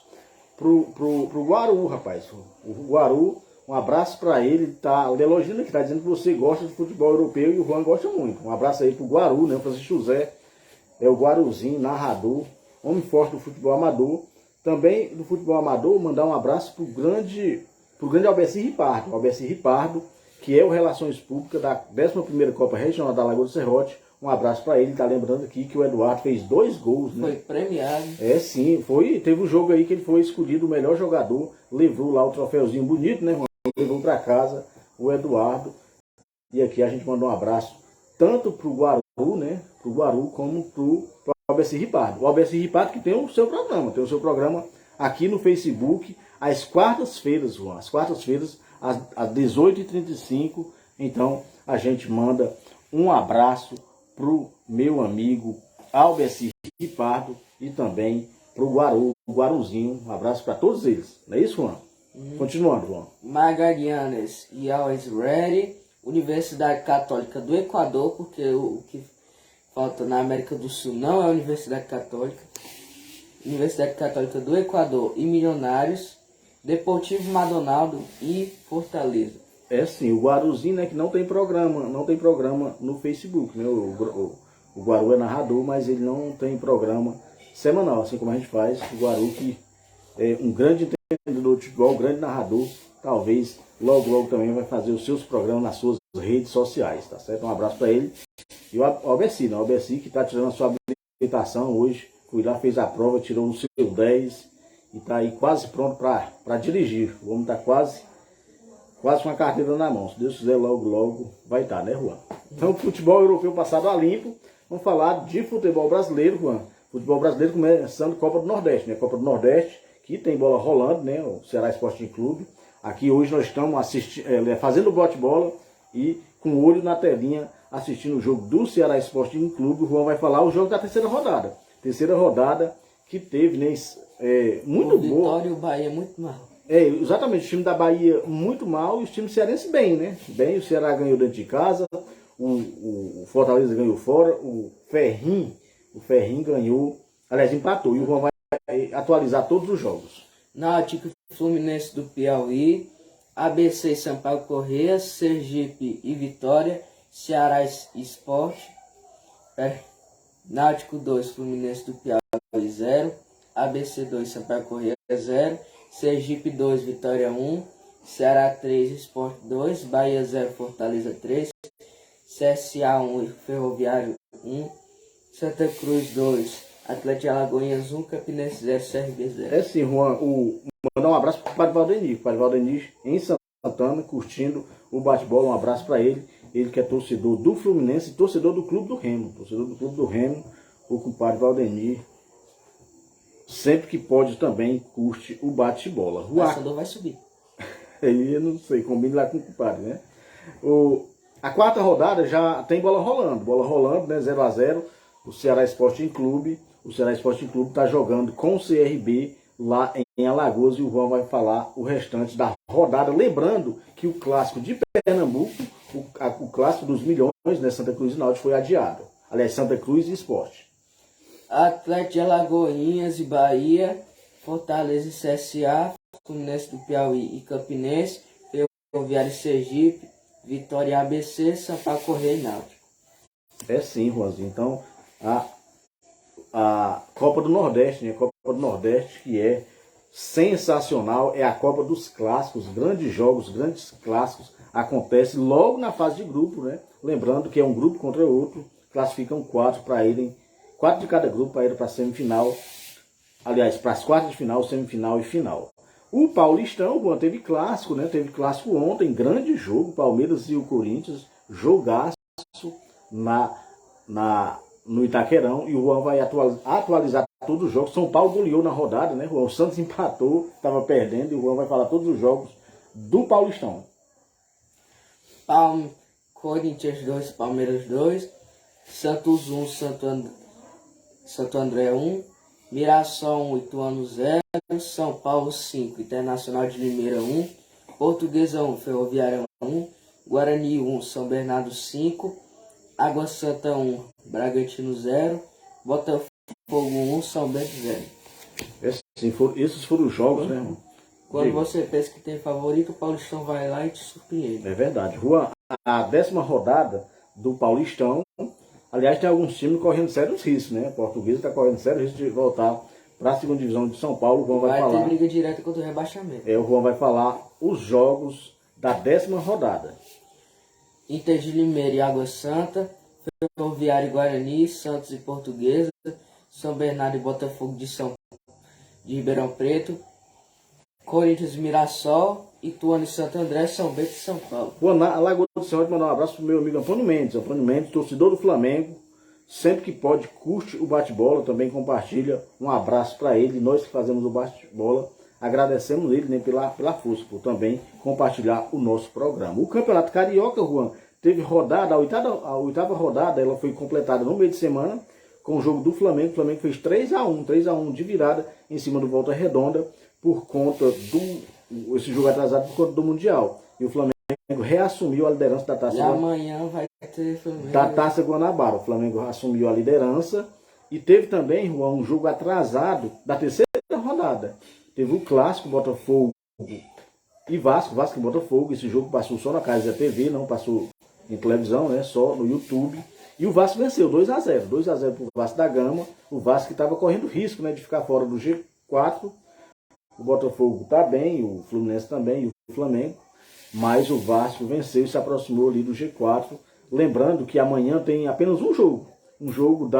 pro Guaru, rapaz. O Guaru, Um abraço para ele, tá elogiando aqui, tá dizendo que você gosta de futebol europeu e o Juan gosta muito. Um abraço aí pro Guaru, né? O Francisco José, é o Guaruzinho, narrador, homem forte do futebol amador. Também do futebol amador, mandar um abraço pro grande Albeci Ripardo. Albeci Ripardo, que é o Relações Públicas da 11ª Copa Regional da Lagoa do Serrote. Um abraço para ele, tá lembrando aqui que o Eduardo fez 2 gols, né? Foi premiado. É sim, teve um jogo aí que ele foi escolhido o melhor jogador, levou lá o troféuzinho bonito, né, levou para casa o Eduardo. E aqui a gente mandou um abraço tanto pro Guaru, né, pro Guaru, como pro Albeci Ripardo. O Albeci Ripardo que tem o seu programa aqui no Facebook, às quartas-feiras, Juan, às 18h35. Então a gente manda um abraço pro meu amigo Albeci Ripardo e também pro Guaru, o Guaruzinho. Um abraço para todos eles. Não é isso, Juan? Continuando, Juan. Magallanes e Always Ready, Universidade Católica do Equador, porque o que falta na América do Sul não é a Universidade Católica. Universidade Católica do Equador e Milionários, Deportivo Maldonado e Fortaleza. É sim, o Guaruzinho, né, que não tem programa no Facebook, né? O Guaru é narrador, mas ele não tem programa semanal, assim como a gente faz. O Guaru, que é um grande entendedor de futebol, um grande narrador, talvez logo também vai fazer os seus programas nas suas redes sociais, tá certo? Um abraço para ele. E o Albeci, né? O Albeci que está tirando a sua habilitação hoje, foi lá, fez a prova, tirou o seu 10 e está aí quase pronto para dirigir. O homem está quase com a carteira na mão. Se Deus quiser, logo vai estar, né, Juan? Então, futebol europeu passado a limpo. Vamos falar de futebol brasileiro, Juan. Futebol brasileiro começando Copa do Nordeste, né? Copa do Nordeste, que tem bola rolando, né? O Ceará Sporting Clube. Aqui hoje nós estamos fazendo bate-bola e com o olho na telinha assistindo o jogo do Ceará Sporting Clube. O Juan vai falar o jogo da terceira rodada. Terceira rodada que teve, né? Muito boa. Vitória e o Bahia muito mal. Exatamente, o time da Bahia muito mal e o time cearense bem, né? Bem, o Ceará ganhou dentro de casa, o Fortaleza ganhou fora, o Ferrinho ganhou, aliás, empatou. E o Juan vai atualizar todos os jogos. Náutico Fluminense do Piauí, ABC e Sampaio Corrêa, Sergipe e Vitória, Ceará Sport, Náutico 2, Fluminense do Piauí 0, ABC 2, Sampaio Corrêa 0, Sergipe 2, Vitória 1, Ceará 3, Sport 2, Bahia 0, Fortaleza 3, CSA 1 e Ferroviário 1, Santa Cruz 2, Atlético Alagoinhas 1, Campinense 0, CRB 0. É sim, Juan, mandar um abraço para o Padre Valdenir. O Padre Valdenir em Santana, curtindo o bate-bola. Um abraço para ele. Ele que é torcedor do Fluminense e torcedor do Clube do Remo. Torcedor do Clube do Remo, o compadre Valdenir. Sempre que pode também curte o bate-bola. O passador vai subir. Eu não sei, combine lá com o compadre, né? A quarta rodada já tem bola rolando, né? 0-0. O Ceará Sporting Clube. O Ceará Sporting Clube está jogando com o CRB lá em Alagoas e o Juan vai falar o restante da rodada. Lembrando que o clássico de Pernambuco, o clássico dos milhões, né? Santa Cruz e Náutico foi adiado. Aliás, Santa Cruz e Sport. Atlético de Alagoinhas e Bahia, Fortaleza e CSA, Fluminense do Piauí e Campinense, Ferroviário e Sergipe, Vitória e ABC, Sampaio Corrêa e Náutico. É sim, Juanzinho. Então, a Copa do Nordeste, né? A Copa do Nordeste que é sensacional, é a Copa dos Clássicos, grandes jogos, grandes clássicos, acontece logo na fase de grupo, né? Lembrando que é um grupo contra outro, classificam 4 de cada grupo para ir para a semifinal, aliás, para as quartas de final, semifinal e final. O Paulistão, Juan, teve clássico, né? Teve clássico ontem, grande jogo, Palmeiras e o Corinthians, jogaço no Itaquerão, e o Juan vai atualizar todos os jogos. São Paulo goleou na rodada, né, Juan? O Santos empatou, estava perdendo, e o Juan vai falar todos os jogos do Paulistão. Corinthians 2, Palmeiras 2, Santos 1, Santo André 1, Mirassol 1, Ituano 0, São Paulo 5, Internacional de Limeira 1, Portuguesa 1, Ferroviária 1, Guarani 1, São Bernardo 5, Água Santa 1, Bragantino 0, Botafogo 1, São Bento 0. Esses foram os jogos, né, irmão? Quando Diga. você pensa que tem favorito, o Paulistão vai lá e te surpreende. É verdade. Juan, a 10ª rodada do Paulistão, aliás, tem alguns times correndo sérios riscos, né? O Português está correndo sérios riscos de voltar para a segunda divisão de São Paulo. O Juan vai Vai ter falar. briga direta contra o rebaixamento. O Juan vai falar os jogos da 10ª rodada. Inter de Limeira e Água Santa, Ferroviário e Guarani, Santos e Portuguesa, São Bernardo e Botafogo de Ribeirão Preto, Corinthians e Mirassol, Ituano e Santo André, São Bento e São Paulo. Juan, a Lagoa do Senhor, mandar um abraço pro meu amigo Antônio Mendes. Antônio Mendes, torcedor do Flamengo. Sempre que pode, curte o bate-bola, também compartilha. Um abraço para ele. Nós que fazemos o bate-bola, agradecemos ele, né, pela força, por também compartilhar o nosso programa. O Campeonato Carioca, Juan, teve rodada, a oitava rodada, ela foi completada no meio de semana, com o jogo do Flamengo. O Flamengo fez 3-1 de virada em cima do Volta Redonda, por conta esse jogo atrasado por conta do Mundial. E o Flamengo reassumiu a liderança da Taça E amanhã vai ter Flamengo. Da Taça Guanabara. O Flamengo assumiu a liderança e teve também, Juan, um jogo atrasado da terceira rodada. Teve o clássico Botafogo e Vasco e Botafogo. Esse jogo passou só na Casa da TV, não passou em televisão, né? Só no YouTube. E o Vasco venceu 2-0. 2-0 para o Vasco da Gama. O Vasco que estava correndo risco, né, de ficar fora do G4. O Botafogo está bem, o Fluminense também, e o Flamengo. Mas o Vasco venceu e se aproximou ali do G4. Lembrando que amanhã tem apenas um jogo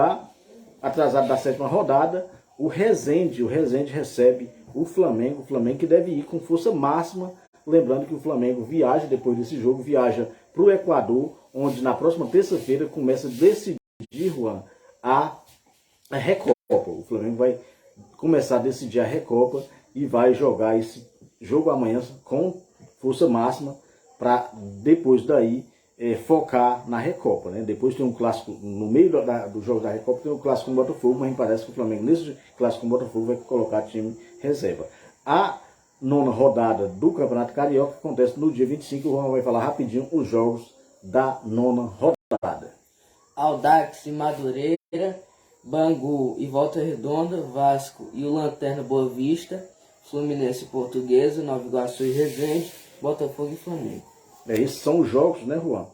atrasado da 7ª rodada. O Resende recebe o Flamengo que deve ir com força máxima. Lembrando que o Flamengo viaja, depois desse jogo, viaja para o Equador, onde na próxima terça-feira começa a decidir, Juan, a Recopa. O Flamengo vai começar a decidir a Recopa e vai jogar esse jogo amanhã com força máxima para depois daí focar na Recopa, né? Depois tem um clássico, no meio do jogo da Recopa tem um clássico com o Botafogo, mas me parece que o Flamengo nesse clássico com o Botafogo vai colocar time reserva. A 9ª rodada do Campeonato Carioca acontece no dia 25, o Juan vai falar rapidinho os jogos da 9ª rodada. Audax e Madureira, Bangu e Volta Redonda, Vasco e o Lanterna Boa Vista, Fluminense e Portuguesa, Nova Iguaçu e Resende, Botafogo e Flamengo. Esses são os jogos, né, Juan?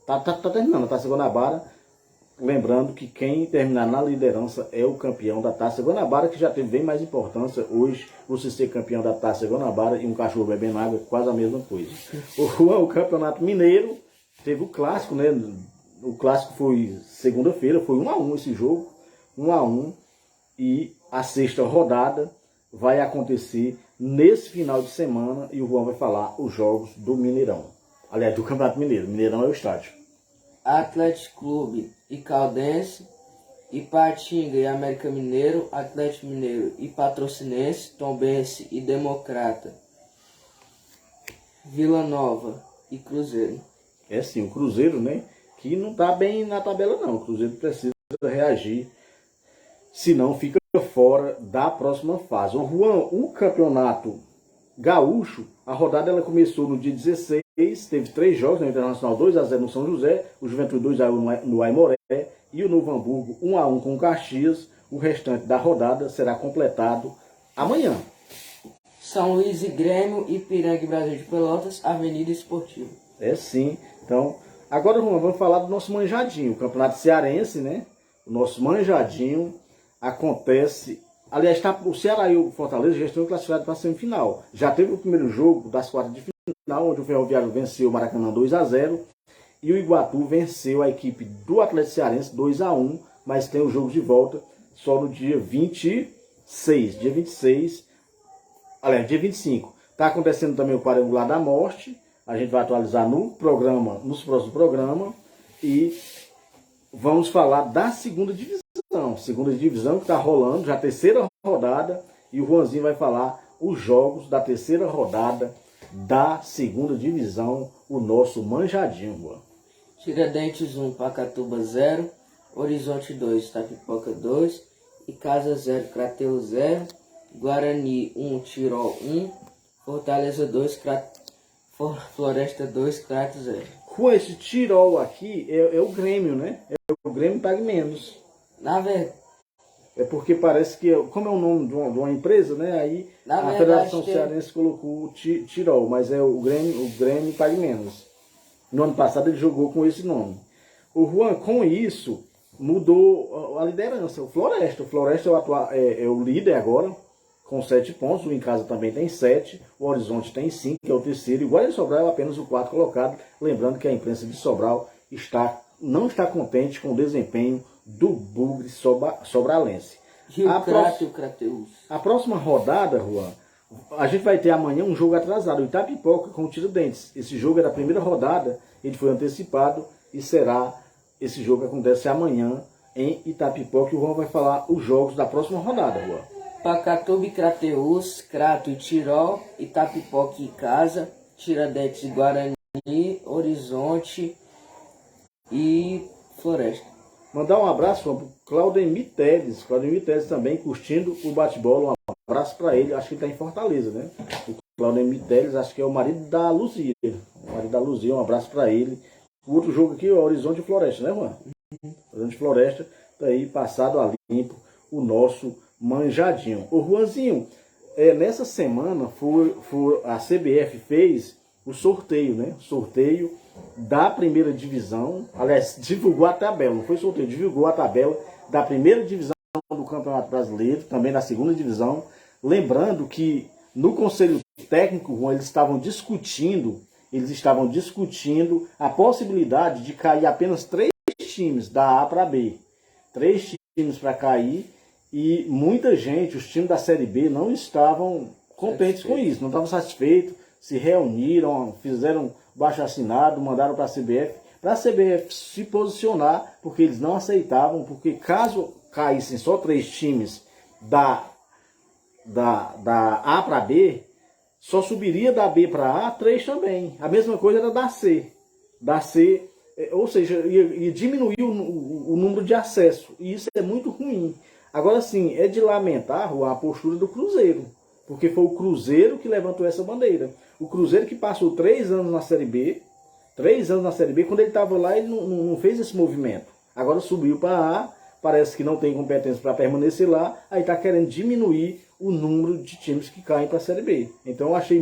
Tá terminando a Taça Guanabara. Lembrando que quem terminar na liderança é o campeão da Taça Guanabara, que já teve bem mais importância. Hoje, você ser campeão da Taça Guanabara e um cachorro bebendo água é quase a mesma coisa. O Campeonato Mineiro teve o clássico, né? O clássico foi segunda-feira, foi 1-1 esse jogo. 1-1. E a 6ª rodada vai acontecer nesse final de semana e o Juan vai falar os jogos do Mineirão. Aliás, do Campeonato Mineiro. Mineirão é o estádio. Atlético Clube e Caldense, Ipatinga e América Mineiro, Atlético Mineiro e Patrocinense, Tombense e Democrata, Vila Nova e Cruzeiro. É sim, o Cruzeiro, né? Que não está bem na tabela não. O Cruzeiro precisa reagir, senão fica fora da próxima fase. O Juan, o Campeonato Gaúcho, a rodada ela começou no dia 16, teve 3 jogos, no Internacional 2-0 no São José, o Juventude 2-1 no Aimoré e o Novo Hamburgo 1-1 com o Caxias. O restante da rodada será completado amanhã. São Luís e Grêmio, Ipiranga e Brasil de Pelotas, Avenida Esportiva. É sim. Então, agora vamos falar do nosso manjadinho, o Campeonato Cearense, né? O nosso manjadinho acontece. Aliás, o Ceará e o Fortaleza já estão classificados para a semifinal. Já teve o primeiro jogo das quartas de final, onde o Ferroviário venceu o Maracanã 2-0 e o Iguatu venceu a equipe do Atlético Cearense 2-1, mas tem o jogo de volta só no dia 26. Dia 26, aliás, dia 25. Está acontecendo também o quadrangular da morte. A gente vai atualizar no programa, nos próximos programas. E vamos falar da segunda divisão. Segunda divisão que está rolando, já a 3ª rodada. E o Juanzinho vai falar os jogos da 3ª rodada da segunda divisão. O nosso manjadinho, Juan. Tiradentes 1, Pacatuba 0, Horizonte 2, Tapipoca 2, Icasa 0, Crateus 0, Guarani 1, Tirol 1, Fortaleza 2, Floresta 2, Crato 0. Com esse Tirol aqui é o Grêmio, né? É o Grêmio paga menos. Na verdade, É porque parece que, como é o nome de uma empresa, né? Aí Na a verdade, Federação Cearense colocou o Tirol, mas é o Grêmio Pague Menos. No ano passado ele jogou com esse nome. O Juan, com isso, mudou a liderança. O Floresta é o líder agora, com 7 pontos. O Em Casa também tem 7. O Horizonte tem 5, que é o terceiro. E o Guarani de Sobral é apenas o quarto colocado. Lembrando que a imprensa de Sobral não está contente com o desempenho do Bugre sobralense. E o Crato e o Crateus. A próxima rodada, Juan, a gente vai ter amanhã um jogo atrasado, o Itapipoca com o Tiradentes. Esse jogo é da primeira rodada, ele foi antecipado e esse jogo acontece amanhã em Itapipoca, e o Juan vai falar os jogos da próxima rodada, Juan. Pacatuba e Crateus, Crato e Tirol, Itapipoca e Casa, Tiradentes e Guarani, Horizonte e Floresta. Mandar um abraço para o Claudemir Teles. Claudemir Teles também curtindo o bate-bola. Um abraço para ele. Acho que ele está em Fortaleza, né? O Claudemir Teles, acho que é o marido da Luzia. O marido da Luzia, um abraço para ele. O outro jogo aqui é o Horizonte e Floresta, né, Juan? Horizonte e Floresta, tá aí passado a limpo o nosso manjadinho. Ô, Juanzinho, nessa semana a CBF fez o sorteio, né? Sorteio da primeira divisão, aliás, divulgou a tabela, não foi sorteio, divulgou a tabela da primeira divisão do Campeonato Brasileiro, também da segunda divisão. Lembrando que no Conselho Técnico, eles estavam discutindo a possibilidade de cair apenas 3 times da A para B. 3 times para cair, e muita gente, os times da Série B, não estavam contentes com isso, não estavam satisfeitos, se reuniram, fizeram baixo-assinado, mandaram para a CBF se posicionar, porque eles não aceitavam, porque caso caíssem só 3 times da A para B, só subiria da B para A 3 também. A mesma coisa era da C. Da C, ou seja, ia diminuir o número de acesso, e isso é muito ruim. Agora sim, é de lamentar a postura do Cruzeiro, porque foi o Cruzeiro que levantou essa bandeira. O Cruzeiro que passou 3 anos na Série B, quando ele estava lá, ele não fez esse movimento. Agora subiu para A, parece que não tem competência para permanecer lá, aí está querendo diminuir o número de times que caem para a Série B. Então eu achei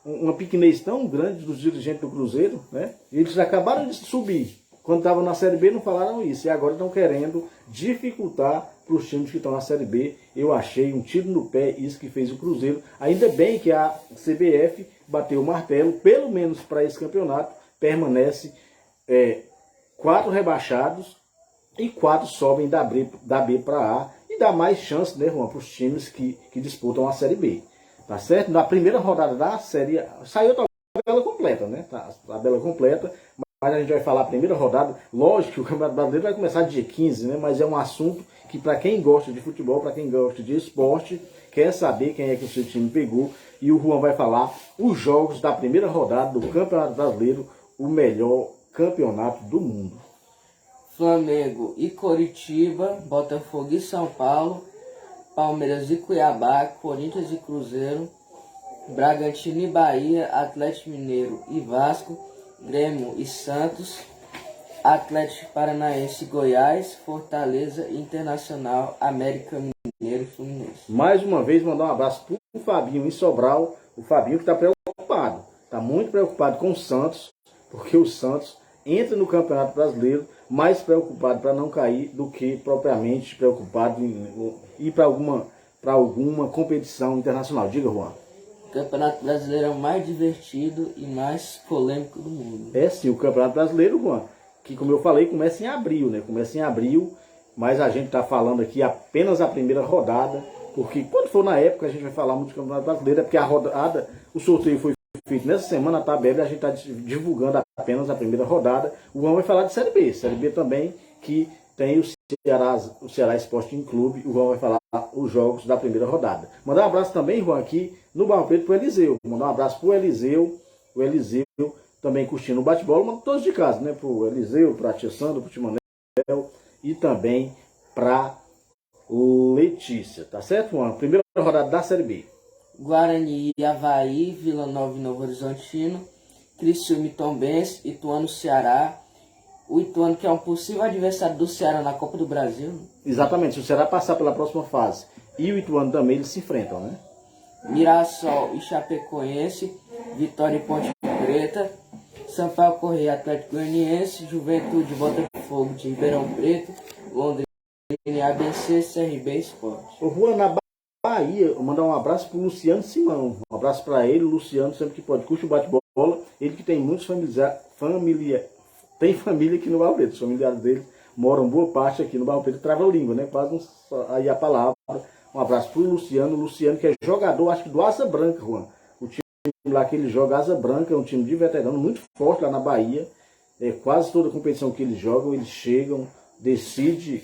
uma pequenez tão grande dos dirigentes do Cruzeiro, né? Eles acabaram de subir. Quando estavam na Série B não falaram isso, e agora estão querendo dificultar para os times que estão na Série B. Eu achei um tiro no pé isso que fez o Cruzeiro. Ainda bem que a CBF bateu o martelo, pelo menos para esse campeonato, permanece 4 rebaixados e 4 sobem da B para A, e dá mais chance, né, Juan, para os times que disputam a Série B. Tá certo? Na primeira rodada da Série A, saiu a tabela completa, né? A tabela completa. Mas a gente vai falar a primeira rodada. Lógico que o Campeonato Brasileiro vai começar dia 15, né? Mas é um assunto que, para quem gosta de futebol, para quem gosta de esporte, quer saber quem é que o seu time pegou. E o Juan vai falar os jogos da primeira rodada do Campeonato Brasileiro, o melhor campeonato do mundo. Flamengo e Coritiba, Botafogo e São Paulo, Palmeiras e Cuiabá, Corinthians e Cruzeiro, Bragantino e Bahia, Atlético Mineiro e Vasco, Grêmio e Santos, Atlético Paranaense e Goiás, Fortaleza e Internacional, América Mineiro e Fluminense. Mais uma vez, mandar um abraço para o Fabinho em Sobral. O Fabinho que está preocupado, está muito preocupado com o Santos, porque o Santos entra no Campeonato Brasileiro mais preocupado para não cair do que propriamente preocupado em ir para alguma competição internacional. Diga, Juan. O Campeonato Brasileiro é o mais divertido e mais polêmico do mundo. É sim, o Campeonato Brasileiro, Juan, que como eu falei, começa em abril, né? Começa em abril, mas a gente está falando aqui apenas a primeira rodada, porque quando for na época a gente vai falar muito do Campeonato Brasileiro, é porque o sorteio foi feito nessa semana, a tabela, a gente está divulgando apenas a primeira rodada. O Juan vai falar de Série B também, que tem o Ceará Sporting Clube. O Juan vai falar os jogos da primeira rodada. Mandar um abraço também, Juan, aqui no Barro Preto para o Eliseu. Mandar um abraço para o Eliseu também curtindo o bate-bola, mas todos de casa, né? Para o Eliseu, para a Tia Sandra, para o Timanel e também para Letícia, tá certo, Juan? Primeira rodada da Série B. Guarani e Avaí, Vila Nova e Novo Horizontino, Criciúma e Tombense, Ituano, Ceará, O Ituano, que é um possível adversário do Ceará na Copa do Brasil. Exatamente, se o Ceará passar pela próxima fase e o Ituano também, eles se enfrentam, né? Mirassol e Chapecoense, Vitória e Ponte Preta, Sampaio Corrêa, Atlético Goianiense, Juventude, Botafogo de Ribeirão Preto, Londrina, ABC, CRB e Sport. O Juan, na Bahia, eu mandar um abraço pro Luciano Simão. Um abraço para ele, Luciano, sempre que pode, curte o bate-bola. Ele que tem muitos tem família aqui no Barro Preto. Os familiares dele moram boa parte aqui no Barro Preto, trava a língua, né? Quase aí a palavra. Um abraço pro Luciano. Luciano, que é jogador, acho que do Asa Branca, Juan. O time lá que ele joga, Asa Branca, é um time de veterano muito forte lá na Bahia. Quase toda a competição que eles jogam, eles chegam, decide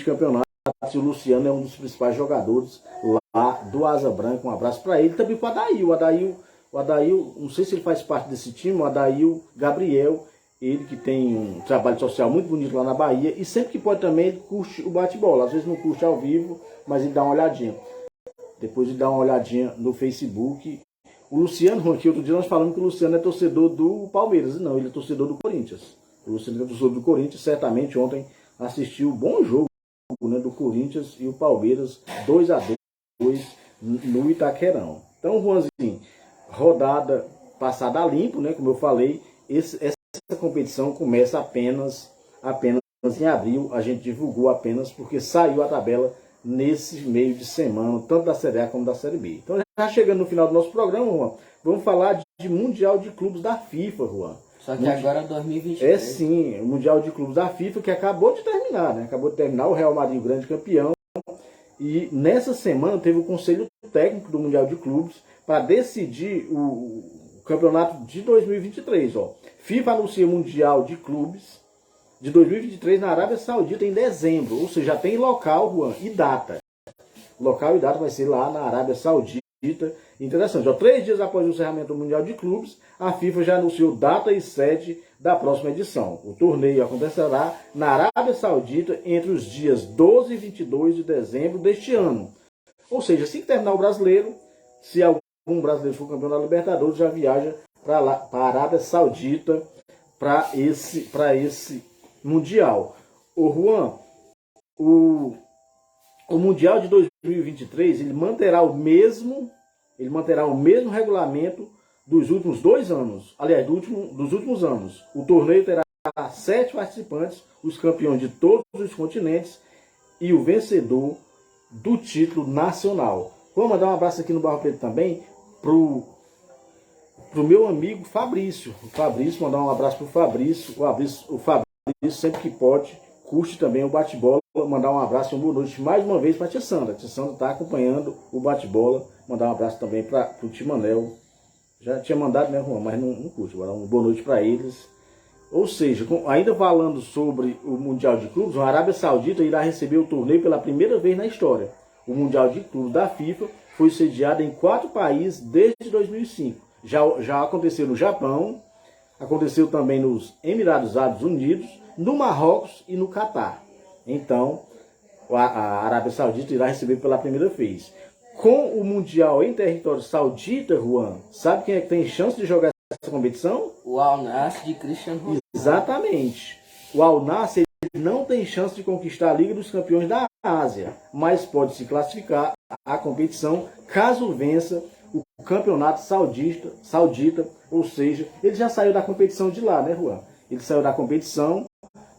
campeonato. E o Luciano é um dos principais jogadores lá do Asa Branca. Um abraço para ele. Também para o Adail, não sei se ele faz parte desse time, o Adail Gabriel, ele que tem um trabalho social muito bonito lá na Bahia, e sempre que pode também ele curte o bate-bola. Às vezes não curte ao vivo, mas ele dá uma olhadinha. Depois ele dá uma olhadinha no Facebook. O Luciano, aqui outro dia nós falamos que o Luciano é torcedor do Palmeiras. Não, ele é torcedor do Corinthians. O Luciano é torcedor do Corinthians, certamente ontem assistiu um bom jogo, né, do Corinthians e o Palmeiras, 2-2 no Itaquerão. Então, Juanzinho, rodada passada a limpo, né, como eu falei, essa competição começa apenas em abril. A gente divulgou apenas porque saiu a tabela nesse meio de semana, tanto da Série A como da Série B. Então, já chegando no final do nosso programa, Juan, vamos falar de Mundial de Clubes da FIFA, Juan. Só que agora 2023. É sim, o Mundial de Clubes da FIFA, que acabou de terminar, né? Acabou de terminar, o Real Madrid, o grande campeão. E nessa semana teve o Conselho Técnico do Mundial de Clubes para decidir o campeonato de 2023. Ó. FIFA anuncia o Mundial de Clubes de 2023 na Arábia Saudita em dezembro. Ou seja, já tem local, Juan, e data. Local e data vai ser lá na Arábia Saudita. Interessante. Ó, 3 dias após o encerramento do Mundial de Clubes, a FIFA já anunciou data e sede da próxima edição. O torneio acontecerá na Arábia Saudita entre os dias 12 e 22 de dezembro deste ano. Ou seja, assim que terminar o brasileiro, se algum brasileiro for campeão da Libertadores, já viaja para a Arábia Saudita para esse Mundial. O Juan, o Mundial de 2023 ele manterá o mesmo regulamento dos últimos 2 anos. Aliás, dos últimos anos. O torneio terá 7 participantes, os campeões de todos os continentes e o vencedor do título nacional. Vou mandar um abraço aqui no Barro Preto também pro meu amigo Fabrício. Mandar um abraço pro Fabrício. O Fabrício sempre que pode curte também o bate-bola. Mandar um abraço e uma boa noite mais uma vez para a Tia Sandra. A Tia Sandra está acompanhando o bate-bola. Mandar um abraço também para o Timanel. Já tinha mandado, né, Juan? Mas não curte. Vou dar uma boa noite para eles. Ou seja, ainda falando sobre o Mundial de Clubes, a Arábia Saudita irá receber o torneio pela primeira vez na história. O Mundial de Clubes da FIFA foi sediado em 4 países desde 2005. Já aconteceu no Japão, aconteceu também nos Emirados Árabes Unidos, no Marrocos e no Catar. Então, a Arábia Saudita irá receber pela primeira vez. Com o Mundial em território saudita, Juan, sabe quem é que tem chance de jogar essa competição? O Al Nassr de Cristiano Ronaldo. Exatamente. O Al Nassr não tem chance de conquistar a Liga dos Campeões da Ásia, mas pode se classificar à competição caso vença o campeonato saudita, ou seja, ele já saiu da competição de lá, né, Juan? Ele saiu da competição,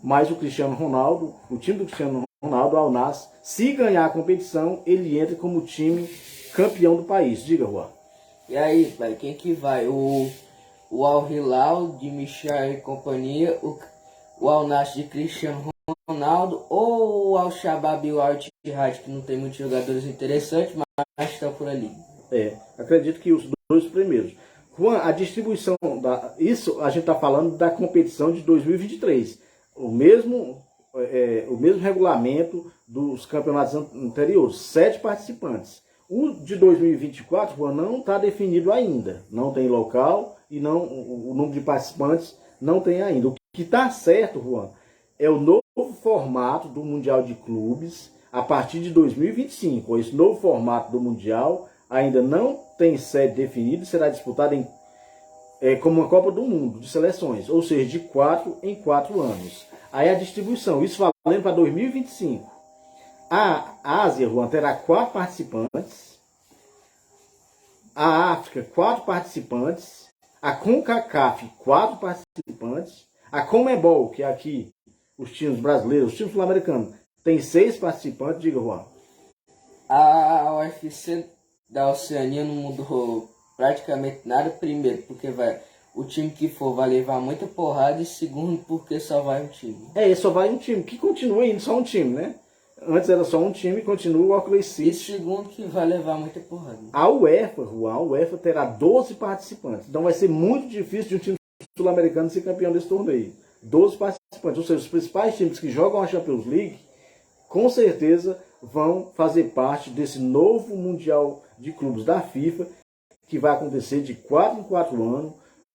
mas o Cristiano Ronaldo, o time do Cristiano Ronaldo, Al Nassr, se ganhar a competição, ele entra como time campeão do país. Diga, Juan. E aí, pai, quem que vai? O Al Hilal de Michel e companhia, o Al Nassr de Cristiano Ronaldo, ou o Al Shabab e o Al Ittihad, que não tem muitos jogadores interessantes, mas estão por ali. Acredito que os 2 primeiros. Juan, a distribuição, isso a gente está falando da competição de 2023. O mesmo regulamento dos campeonatos anteriores, 7 participantes. O de 2024, Juan, não está definido ainda. Não tem local e o número de participantes não tem ainda. O que está certo, Juan, é o novo formato do Mundial de Clubes a partir de 2025. Esse novo formato do Mundial ainda não tem sede definida, será disputado como uma Copa do Mundo de seleções, ou seja, de 4 em 4 anos. Aí a distribuição, isso valendo para 2025. A Ásia, Juan, terá 4 participantes, a África, 4 participantes, a CONCACAF, 4 participantes, a CONMEBOL, que é aqui os times brasileiros, os times sul-americanos, tem 6 participantes, diga, Juan. A UFC da Oceania não mudou praticamente nada, primeiro, porque o time que for vai levar muita porrada, e segundo, porque só vai um time. Só vai um time, que continua indo só um time, né? Antes era só um time e continua o Auckland City. E segundo, que vai levar muita porrada. A UEFA, Juan, a UEFA terá 12 participantes. Então vai ser muito difícil de um time sul-americano ser campeão desse torneio. 12 participantes, ou seja, os principais times que jogam a Champions League, com certeza vão fazer parte desse novo Mundial de Clubes da FIFA, que vai acontecer de 4 em 4 anos,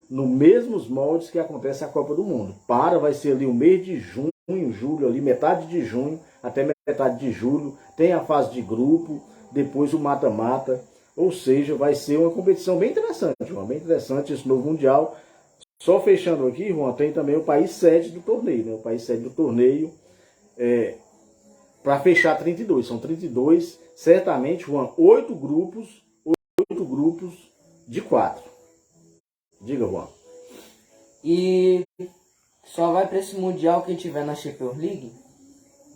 no mesmos moldes que acontece a Copa do Mundo. Vai ser ali o mês de junho, julho, ali metade de junho até metade de julho, tem a fase de grupo, depois o mata-mata, ou seja, vai ser uma competição bem interessante, Juan, bem interessante esse novo Mundial. Só fechando aqui, Juan, tem também o país sede do torneio, né? O país sede do torneio, para fechar 32, são 32, certamente, Juan, 8 grupos de 4. Diga, Juan. E só vai para esse Mundial quem tiver na Champions League?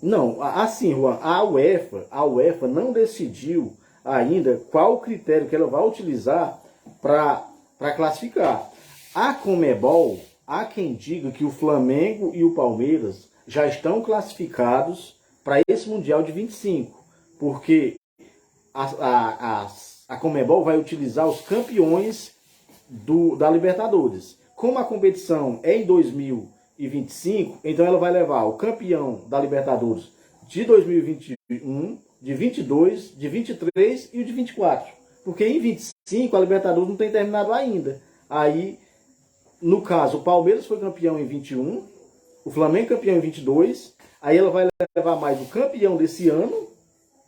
Não, assim, Juan, a UEFA não decidiu ainda qual o critério que ela vai utilizar para classificar. A CONMEBOL, há quem diga que o Flamengo e o Palmeiras já estão classificados para esse Mundial de 25, porque a CONMEBOL vai utilizar os campeões da Libertadores. Como a competição é em 2025, então ela vai levar o campeão da Libertadores de 2021, de 22, de 23 e o de 24. Porque em 25 a Libertadores não tem terminado ainda. Aí, no caso, o Palmeiras foi campeão em 21, o Flamengo campeão em 22, aí ela vai levar mais o campeão desse ano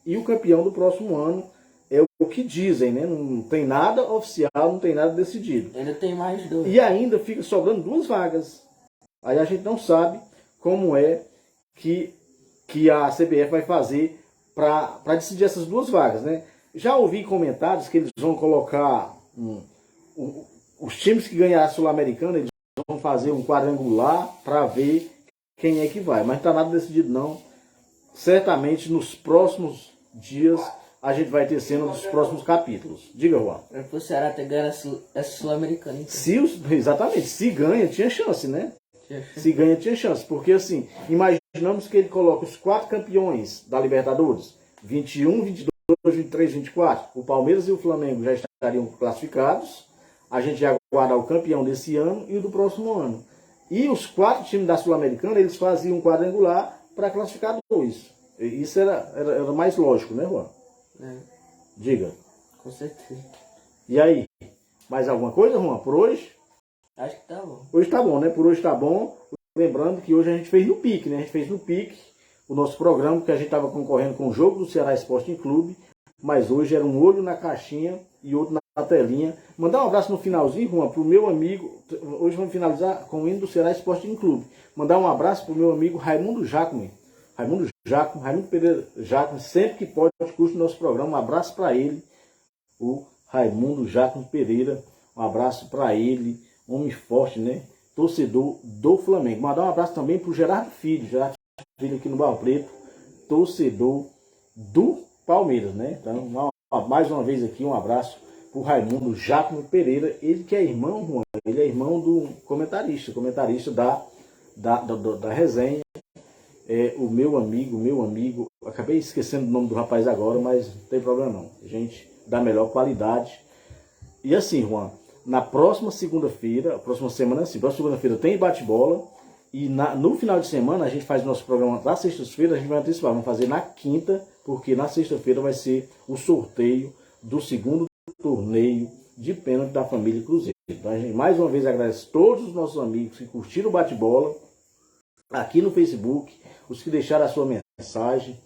e o campeão do próximo ano. É o que dizem, né? Não tem nada oficial, não tem nada decidido. Ainda tem mais 2. E ainda fica sobrando 2 vagas. Aí a gente não sabe como é que a CBF vai fazer para decidir essas 2 vagas, né? Já ouvi comentários que eles vão colocar os times que ganhar a Sul-Americana, eles vão fazer um quadrangular para ver quem é que vai. Mas não está nada decidido não. Certamente nos próximos dias a gente vai ter cena dos próximos capítulos. Diga, Juan. É pro Ceará ter ganho essa Sul-Americana. Então. Exatamente. Se ganha, tinha chance, né? Se ganha, tinha chance. Porque assim, imaginamos que ele coloca os 4 campeões da Libertadores. 21, 22, 23, 24. O Palmeiras e o Flamengo já estariam classificados. A gente já aguarda o campeão desse ano e o do próximo ano. E os 4 times da Sul-Americana, eles faziam um quadrangular para classificar 2. Isso era mais lógico, né, Juan? Diga. Com certeza. E aí? Mais alguma coisa, Juan, por hoje? Acho que tá bom. Hoje tá bom, né? Por hoje tá bom. Lembrando que hoje a gente fez no Pique, né? A gente fez no Pique o nosso programa, que a gente estava concorrendo com o jogo do Ceará Sporting Clube, mas hoje era um olho na caixinha e outro na telinha. Mandar um abraço no finalzinho, Juan, pro meu amigo. Hoje vamos finalizar com o hino do Ceará Sporting Clube. Mandar um abraço pro meu amigo Raimundo Jacome. Raimundo Pereira Jacome, sempre que pode, curte o nosso programa. Um abraço para ele, o Raimundo Jacome Pereira. Um abraço para ele, homem forte, né? Torcedor do Flamengo. Mandar um abraço também pro Gerardo Filho aqui no Barro Preto, torcedor do Palmeiras, né? Então, mais uma vez aqui, um abraço pro Raimundo Jacome Pereira, ele que é irmão, Juan, ele é irmão do comentarista da resenha. O meu amigo, acabei esquecendo o nome do rapaz agora, mas não tem problema não, gente da melhor qualidade. E assim, Juan, na próxima segunda-feira, próxima segunda-feira tem bate-bola, e no final de semana a gente faz o nosso programa das sextas-feiras, a gente vai antecipar, vamos fazer na quinta, porque na sexta-feira vai ser o sorteio do segundo torneio de pênalti da família Cruzeiro. Então a gente mais uma vez agradece todos os nossos amigos que curtiram o bate-bola aqui no Facebook, os que deixaram a sua mensagem,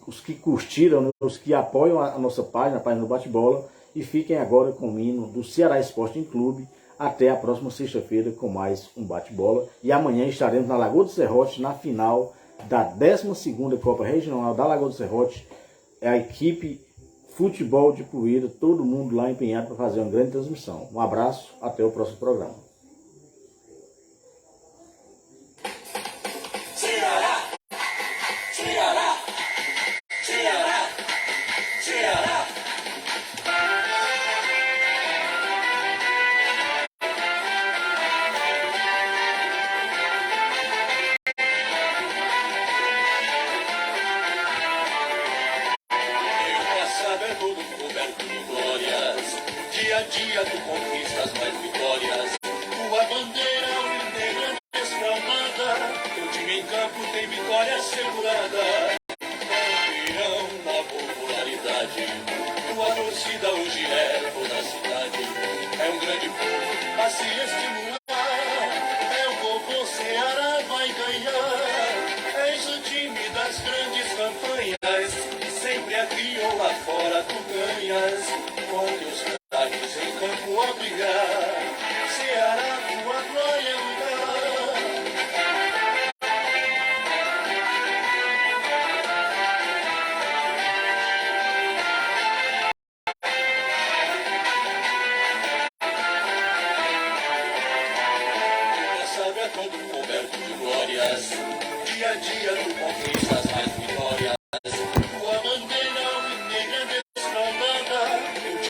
os que curtiram, né, os que apoiam a nossa página do bate-bola, e fiquem agora com o hino do Ceará Sporting Clube, Até a próxima sexta-feira com mais um bate-bola. E amanhã estaremos na Lagoa do Serrote, na final da 12ª Copa Regional da Lagoa do Serrote. É a equipe Futebol de Poeira, todo mundo lá empenhado para fazer uma grande transmissão. Um abraço, até o próximo programa. Dia a dia tu conquistas mais vitórias. Tua bandeira alvinegra desflamada, teu time em campo tem vitória assegurada. Campeão da popularidade, tua torcida hoje é toda a cidade. É um grande povo a se estimular. É o vovô Ceará vai ganhar. És o time das grandes campanhas. Sempre aqui ou lá fora tu ganhas. Com teus craques em campo a brilhar. Ceará, tua glória lutar. O passado é todo coberto de glórias. Dia a dia tu conquistas